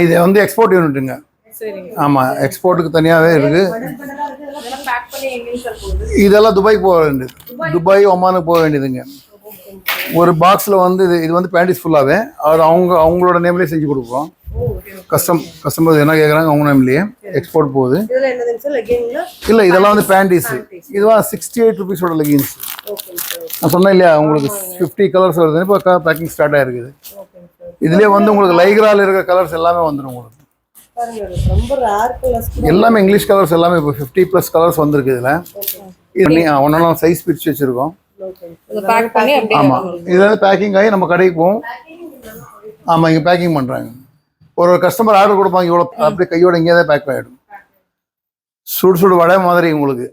இது வந்து எக்ஸ்போர்ட் யூனிட்டுங்க. ஆமா, எக்ஸ்போர்ட்டுக்கு தனியாவே இருக்கு. இதெல்லாம் துபாய்க்கு போக வேண்டியது, துபாய் ஒமானுக்கு போக வேண்டியதுங்க. ஒரு பாக்ஸ்ல வந்து இது வந்து பேண்டிஸ் ஃபுல்லாவே அது அவங்களோட நேம்லயே செஞ்சு கொடுப்போம். கஸ்டமர் என்ன கேக்குறாங்க அவங்க நேம்லயே எக்ஸ்போர்ட் போகுது. இல்ல இதெல்லாம் வந்து பேண்டிஸ். இதுதான் 68 rupees லெகின்ஸ். நான் சொன்னேன் இல்லையா உங்களுக்கு 50 கலர்ஸ் வருது. இப்போ பேக்கிங் ஸ்டார்ட் ஆயிருக்குது. இதுலயே வந்து உங்களுக்கு லைக்ரால இருக்கிற கலர்ஸ் எல்லாமே வந்துடும் உங்களுக்கு. எல்லாமே இங்கிலீஷ் கலர்ஸ் எல்லாமே இப்போ 50+ கலர்ஸ் வந்திருக்கு. இதுல இது ஒன்னொன்னா சைஸ் பிரிச்சு வச்சிருக்கோம். ஆமா, இது வந்து பேக்கிங் ஆகி நம்ம கடைக்கு போவோம். ஆமா, இங்க பேக்கிங் பண்றாங்க. ஒரு கஸ்டமர் ஆர்டர் கொடுப்பாங்க, இவ்வளோ அப்படியே கையோட இங்கே தான் பேக் ஆகிடும். சுடு வடை மாதிரி உங்களுக்கு.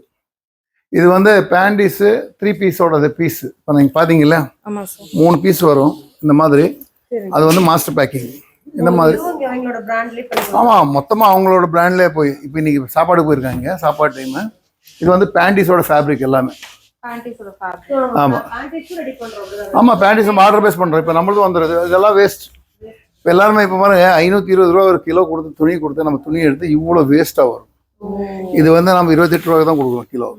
இது வந்து பேண்டிஸ் 3 பீஸோட பீஸ். இப்போ நீங்கள் பார்த்தீங்கல்ல 3 பீஸ் வரும் இந்த மாதிரி. அது வந்து மாஸ்டர் பேக்கிங் இந்த மாதிரி. ஆமா, மொத்தமா அவங்களோட பிராண்ட்லயே போய் இப்போ இன்னைக்கு சாப்பாடு போயிருக்காங்க, சாப்பாடு டைம். இது வந்து பேண்டிஸோட ஃபேப்ரிக் எல்லாமே. ஆமா ஆமா, பேண்டிஸ் நம்ம ஆர்டர் பேஸ் பண்றோம். இப்போ நம்மளுக்கு வந்துடுது. இதெல்லாம் வேஸ்ட். இப்போ எல்லாருமே இப்போ பாருங்க 520 ரூபா ஒரு கிலோ கொடுத்து துணி கொடுத்து நம்ம துணி எடுத்து இவ்வளோ வேஸ்டா வரும். இது வந்து நம்ம 28 ரூபாய்க்கு தான் கொடுக்குறோம் கிலோ.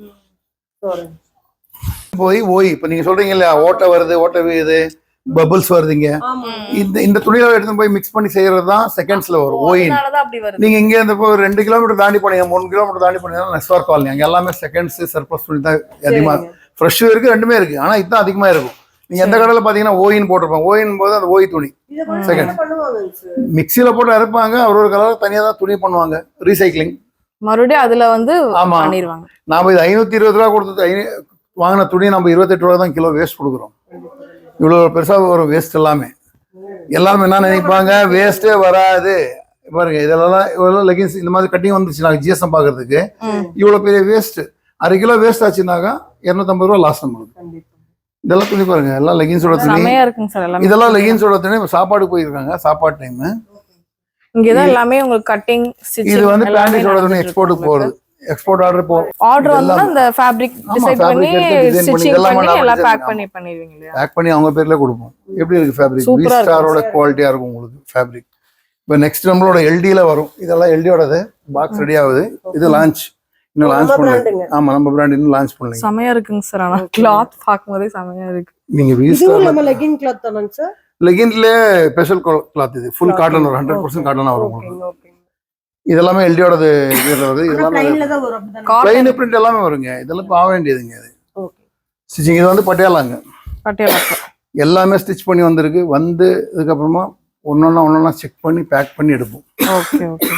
போய் இப்போ நீங்க சொல்றீங்க இல்லையா, ஓட்டை வருது, ஓட்டை வீழுது, பபிள்ஸ் வருதுங்க. இந்த துணியில எடுத்து போய் மிக்ஸ் பண்ணி செய்யறது தான் செகண்ட்ஸ்ல வரும் ஓயின். அதனாலதான் அப்படி வருது. நீங்க இங்க இந்த 2 கிலோமீட்டர் தாண்டி போனீங்க, 3 கிலோமீட்டர் தாண்டி போனீங்கன்னா நெஸ்வார் காலனி, அங்க எல்லாமே செகண்ட்ஸ் சர்ப்ளஸ் துணி தான் அதிகமா. ஃப்ரெஷ்ஷும் இருக்கு, ரெண்டுமே இருக்கு. ஆனா இதுதான் அதிகமா இருக்கும். நீங்க எந்த கடையில பாத்தீங்கன்னா ஓயின் போட்டிருப்பாங்க, ஓயின் போது அந்த ஓய் துணி செகண்ட் மிக்சியில போட்டு அரைப்பாங்க. ஒரு கலர் தனியா தான் துணி பண்ணுவாங்க, ரீசைக்ளிங் மறுபடியும் அதுல வந்து பண்ணிடுவாங்க. நாம இது 520 ரூபா கொடுத்து வாங்கின துணி நம்ம 28 ரூபா தான் கிலோ வேஸ்ட் கொடுக்குறோம். இவ்வளவு பெருசா ஒரு வேஸ்ட் எல்லாமே என்ன நினைப்பாங்க, வேஸ்டே வராது பாருங்க. இதெல்லாம் இவ்வளவு லெகின்ஸ் இந்த மாதிரி கட்டிங் வந்துச்சுனாங்க ஜிஎஸ்எம் பாக்குறதுக்கு இவ்வளவு பெரிய வேஸ்ட், 1/2 கிலோ வேஸ்ட் ஆச்சுனாக்கா 250 ரூபா லாஸ் நம்மளுக்கு. இதெல்லாம் துணி பாருங்க, எல்லாம் லெகின்ஸோட துணி. இதெல்லாம் லெகின்ஸோட துணி. சாப்பாடு போயிருக்காங்க, சாப்பாடு டைம். இங்கதான் எல்லாமே உங்களுக்கு கட்டிங் இது வந்து பேண்டிஸோட துணி எக்ஸ்போர்ட்டுக்கு போறது. எக்ஸ்போர்ட் ஆர்டர் வந்து அந்த ஃபேப்ரிக் டிசைன் பண்ணி ஸ்டிச்சிங் பண்ணி எல்லாம் பேக் பண்ணிடுவீங்க இல்லையா? பேக் பண்ணி அவங்க பேர்ல கொடுப்போம். எப்படி இருக்கு ஃபேப்ரிக்? வி ஸ்டாரோட குவாலிட்டியா இருக்கும் உங்களுக்கு ஃபேப்ரிக். இப்போ நெக்ஸ்ட் நம்மளோட எல்டில வரும். இதெல்லாம் எல்டியோடது பாக்ஸ் ரெடி ஆகுது. இது லான்ச், இன்னும் லான்ச் பண்ணல. ஆமா, நம்ம பிராண்ட் இன்னும் லான்ச் பண்ணல. செமையா இருக்குங்க சார். ஆனா கிளாத் பாக்கும்போதே செமையா இருக்கு. நீங்க வி ஸ்டார் நம்ம லெகின் கிளாத் தானங்க சார்? லெகின்ல ஸ்பெஷல் கிளாத். இது ஃபுல் காட்டன், 100% காட்டனா வரும் உங்களுக்கு. இதெல்லாமே எல்டியோடது இதுல வருது. இதெல்லாம் ப்ளைன் பிரிண்ட் எல்லாமே வருங்க. இதெல்லாம் ஆக வேண்டியதுங்க. இது ஸ்டிச்சிங். இது வந்து பட்டியாலாங்க, பட்டியாலா எல்லாமே ஸ்டிச் பண்ணி வந்திருக்கு. வந்து இதுக்கப்புறமா ஒன்னொன்னா செக் பண்ணி பேக் பண்ணி எடுப்போம். Okay okay.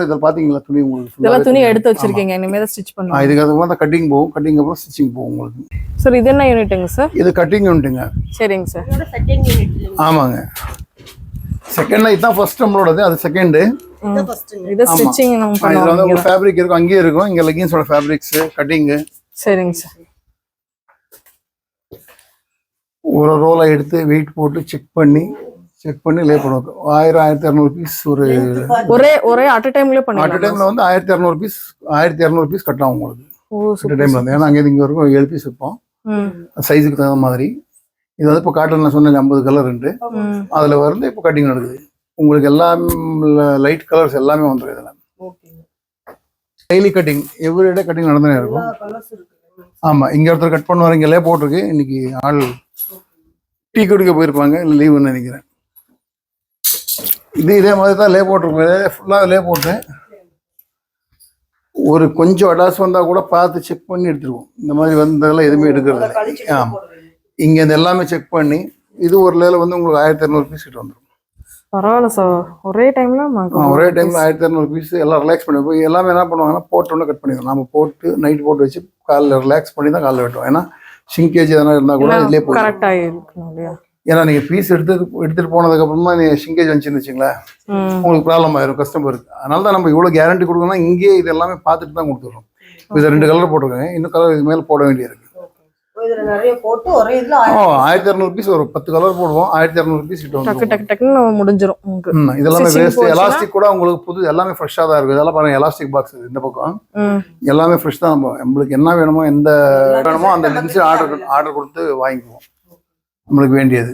இதில் பாத்தீங்களா துணி உங்களுக்கு இதெல்லாம் துணி எடுத்து வச்சிருக்கீங்க, இனிமேல் ஸ்டிச் பண்ணுவோம். இதுக்கு அதுக்கு தான் கட்டிங் போகும். கட்டிங் அப்புறம் ஸ்டிச்சிங் போகும் உங்களுக்கு. சார் இது என்ன யூனிட்டுங்க சார்? இது கட்டிங் யூனிட்டுங்க. சரிங்க சார். ஆமாங்க. செகண்ட் இதுதான் ஃபர்ஸ்ட் நம்மளோடது, அது செகண்ட். இது ஸ்டிச்சிங் நம்ம பண்ணுவோம். இதுல வந்து ஒரு ஃபேப்ரிக் இருக்கும், அங்கேயே இருக்கும். இங்க லெகின்ஸோட ஃபேப்ரிக்ஸ், கட்டிங். சரிங்க சார். ஒரு ரோலை எடுத்து வெயிட் போட்டு செக் பண்ணி லே பண்ணுவோம். 1000-1200 பீஸ் ஒரே அட் டைம்ல பண்ணுவோம். அட் டைம்ல வந்து 1200 பீஸ் கட்டலாம் உங்களுக்கு. அட் டைம்ல வந்து ஏன்னா அங்கே இங்க வரைக்கும் 7 பீஸ் வைப்போம் சைஸுக்கு தகுந்த மாதிரி. இது வந்து இப்போ காட்டன்ல சொன்ன 50 கலர் உண்டு. அதுல வந்து இப்போ கட்டிங் நடக்குது உங்களுக்கு. எல்லாம் லைட் கலர்ஸ் எல்லாமே வந்துடும். இதெல்லாம் டெய்லி கட்டிங், எவ்ரிடே கட்டிங் நடந்துனே இருக்கும். ஆமா, இங்க ஒருத்தர் கட் பண்ணுவார். இங்க லே போட்டிருக்கு. இன்னைக்கு ஆள் டீ குடிக்க போயிருப்பாங்க, இல்லை லீவுன்னு நினைக்கிறேன். இதே மாதிரி தான் லே போட்டிருப்பேன். ஃபுல்லாக லே போட்டு ஒரு கொஞ்சம் அடாஸ் வந்தால் கூட பார்த்து செக் பண்ணி எடுத்துருவோம். இந்த மாதிரி வந்ததெல்லாம் எதுவுமே எடுக்கிறது. ஆமாம், இங்கே இந்த எல்லாமே செக் பண்ணி இது ஒரு லேல வந்து உங்களுக்கு 1200 பீஸ் கிட்ட வந்துடும். பரவாயில்ல சார். ஒரே டைம்ல 1200 பீஸ் எல்லாம் ரிலாக்ஸ் பண்ணி போய் எல்லாமே என்ன பண்ணுவாங்கன்னா போட்டோன்னே கட் பண்ணிடுவோம். நம்ம போட்டு நைட் போட்டு வச்சு காலைல ரிலாக்ஸ் பண்ணி தான் காலைல வெட்டுவோம். ஏன்னா ஷிங்கேஜ் எதனா இருந்தால் கூட இதுலேயே போகும். கரெக்டாக இருக்கும் இல்லையா? ஏன்னா நீங்கள் பீஸ் எடுத்துட்டு போனதுக்கு அப்புறமா நீங்கள் ஷிங்கேஜ் வந்துச்சுன்னு வச்சுங்களேன், உங்களுக்கு ப்ராப்ளம் ஆயிரும், கஸ்டமருக்கு. அதனால தான் நம்ம இவ்வளோ கேரண்டி கொடுக்கணும்னா இங்கேயே இது எல்லாமே பார்த்துட்டு தான் கொடுத்துருவோம். இது 2 கலர் போட்டிருக்காங்க, இன்னும் கலர் இது மேலே போட வேண்டியிருக்கு. 1200 பீஸ் ஒரு 10 கலர் போடுவோம். 1200 பீஸ் கிட்ட முடிஞ்சிடும். இதெல்லாமே வேஸ்ட். எலாஸ்டிக் கூட உங்களுக்கு புது எல்லாமே ஃப்ரெஷ்ஷாக தான் இருக்கும். இதெல்லாம் பாருங்க, எலாஸ்டிக் பாக்ஸ் இந்த பக்கம் எல்லாமே ஃப்ரெஷ் தான். நம்மளுக்கு என்ன வேணுமோ, எந்த வேணுமோ அந்த லென்ஸ் ஆர்டர் கொடுத்து வாங்கிக்குவோம் நம்மளுக்கு வேண்டியது.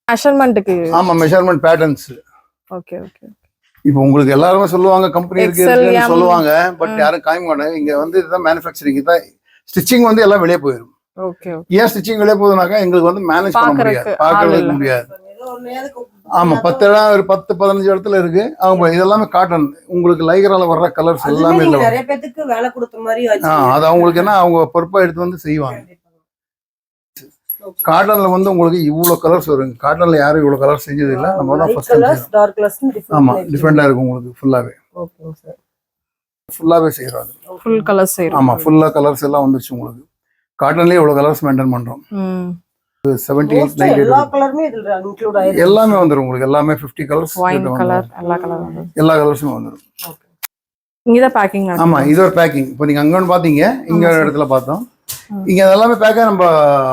மெஷர்மென்ட்க்கு ஆமா, மெஷர்மென்ட் பேட்டர்ன்ஸ். Okay okay. இப்போ உங்களுக்கு எல்லாருமே சொல்லுவாங்க கம்பெனி இருக்குன்னு சொல்லுவாங்க, பட் யாரும் காமிக்க மாட்டாங்க. இங்க வந்து இதுதான் மேனுஃபேக்சரிங், இதுதான் ஸ்டிச்சிங். வந்து எல்லாம் வெளியே போயிடும். ஓகே. ஏன் ஸ்டிச்சிங் வெளியே போகுதுனாக்கா எங்களுக்கு வந்து மேனேஜ் பண்ண முடியாது, பார்க்கறதுக்கு முடியாது. ஆமா, 10 இடம் ஒரு 10-15 இடத்துல இருக்கு. அவங்க இதெல்லாமே காட்டன். உங்களுக்கு லைகரால வர்ற கலர்ஸ் எல்லாமே இல்லை. நிறைய பேருக்கு வேலை கொடுத்த மாதிரி அது அவங்களுக்கு என்ன, அவங்க பொறுப்பா எடுத்து வந்து செய்வாங்க. காட்டன்ல வந்து உங்களுக்கு இவ்வளவு கலர்ஸ் வருங்க. காட்டன்ல யாரும் இவ்வளவு கலர் செஞ்சது இல்லை. நம்ம தான் ஃபர்ஸ்ட் டைம். ஆமா, டிஃபரெண்டா இருக்கும் உங்களுக்கு. ஃபுல்லாவே ஃபுல்லாவே செய்யறோம். ஃபுல் கலர்ஸ் செய்யறோம். ஆமா, ஃபுல்லா கலர்ஸ் எல்லாம் வந்துருச்சு உங்களுக்கு. காட்டன்லயே இவ்வளவு கலர்ஸ் மெயின்டைன் பண்றோம். 78-90 எல்லா கலருமே இதுல இன்க்ளூட் ஆயிருக்கு. எல்லாமே வந்துரும் உங்களுக்கு. எல்லாமே 50 கலர்ஸ், எல்லா கலர்ஸும் வந்துரும். இங்க தான் பேக்கிங். ஆமா, இது ஒரு பேக்கிங். இப்போ நீங்க அங்க பாத்தீங்க, இங்க ஒரு இடத்துல பார்த்தோம். இங்க எல்லாமே பேக்கா நம்ம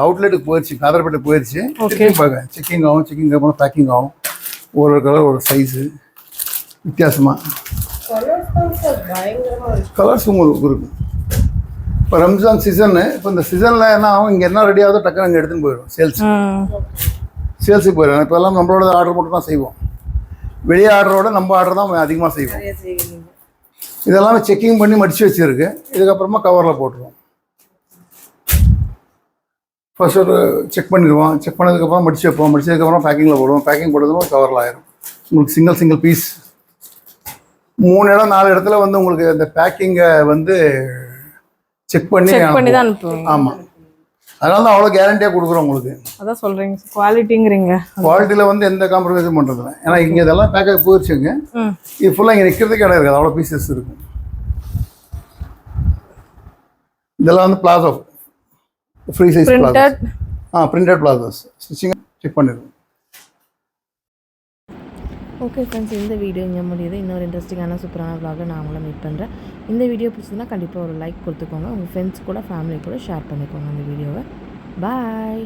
அவுட்லெட்டுக்கு போயிருச்சு, காதர்பேட்டை போயிருச்சு. செக்கிங் ஆகும், செக்கிங் அப்புறம் பேக்கிங் ஆகும். ஒரு கலர் ஒரு சைஸு வித்தியாசமா கலர்ஸ் உங்களுக்கு இருக்கும். இப்போ ரம்ஜான் சீசனு. இப்போ இந்த சீசனில் என்ன ஆகும், இங்கே என்ன ரெடி ஆகுதோ டக்குனு அங்கே எடுத்துன்னு போயிடும். சேல்ஸுக்கு போயிடும். இப்போ எல்லாம் நம்மளோட ஆர்டர் மட்டும் தான் செய்வோம். வெளியே ஆர்டரோட நம்ம ஆர்டர் தான் அதிகமாக செய்வோம். இதெல்லாமே செக்கிங் பண்ணி மடித்து வச்சுருக்கு. இதுக்கப்புறமா கவரில் போட்டுருவோம். ஃபர்ஸ்ட் ஒரு செக் பண்ணிடுவோம். செக் பண்ணதுக்கப்புறம் மடிச்சு வைப்போம். மடிச்சதுக்கப்புறம் பேக்கிங்கில் போடுவோம். பேக்கிங் போட்டதும் கவரில் ஆயிரும். உங்களுக்கு சிங்கிள் பீஸ் 3 இடம் 4 இடத்துல வந்து உங்களுக்கு அந்த பேக்கிங்கை வந்து செக் பண்ணி தான் அனுப்புவீங்க. ஆமாம், அதனால தான் அவ்வளோ கேரண்டியாக கொடுக்குறோம் உங்களுக்கு. அதான் சொல்றீங்க குவாலிட்டிங்கிறீங்க. குவாலிட்டியில் வந்து எந்த காம்ப்ரமைஸும் பண்ணுறதில்ல. ஏன்னா இங்கே இதெல்லாம் பேக்காக போயிடுச்சுங்க. இது ஃபுல்லாக இங்கே நிற்கிறதுக்கு இடம் இருக்காது, அவ்வளோ பீசஸ் இருக்கும். இதெல்லாம் வந்து palazzo free size palazzo, printed palazzos stitching check பண்ணிடுவோம். ஓகே ஃப்ரெண்ட்ஸ், இந்த வீடியோ இங்கே முடியுது. இன்னொரு இன்ட்ரெஸ்டிங்கான சூப்பரான vlog நான் உங்களை மீட் பண்ணுறேன். இந்த வீடியோ பிடிச்சதுன்னா கண்டிப்பாக ஒரு லைக் கொடுத்துக்கோங்க. உங்கள் ஃப்ரெண்ட்ஸ் கூட ஃபேமிலி கூட ஷேர் பண்ணிக்கோங்க இந்த வீடியோவை. பாய்.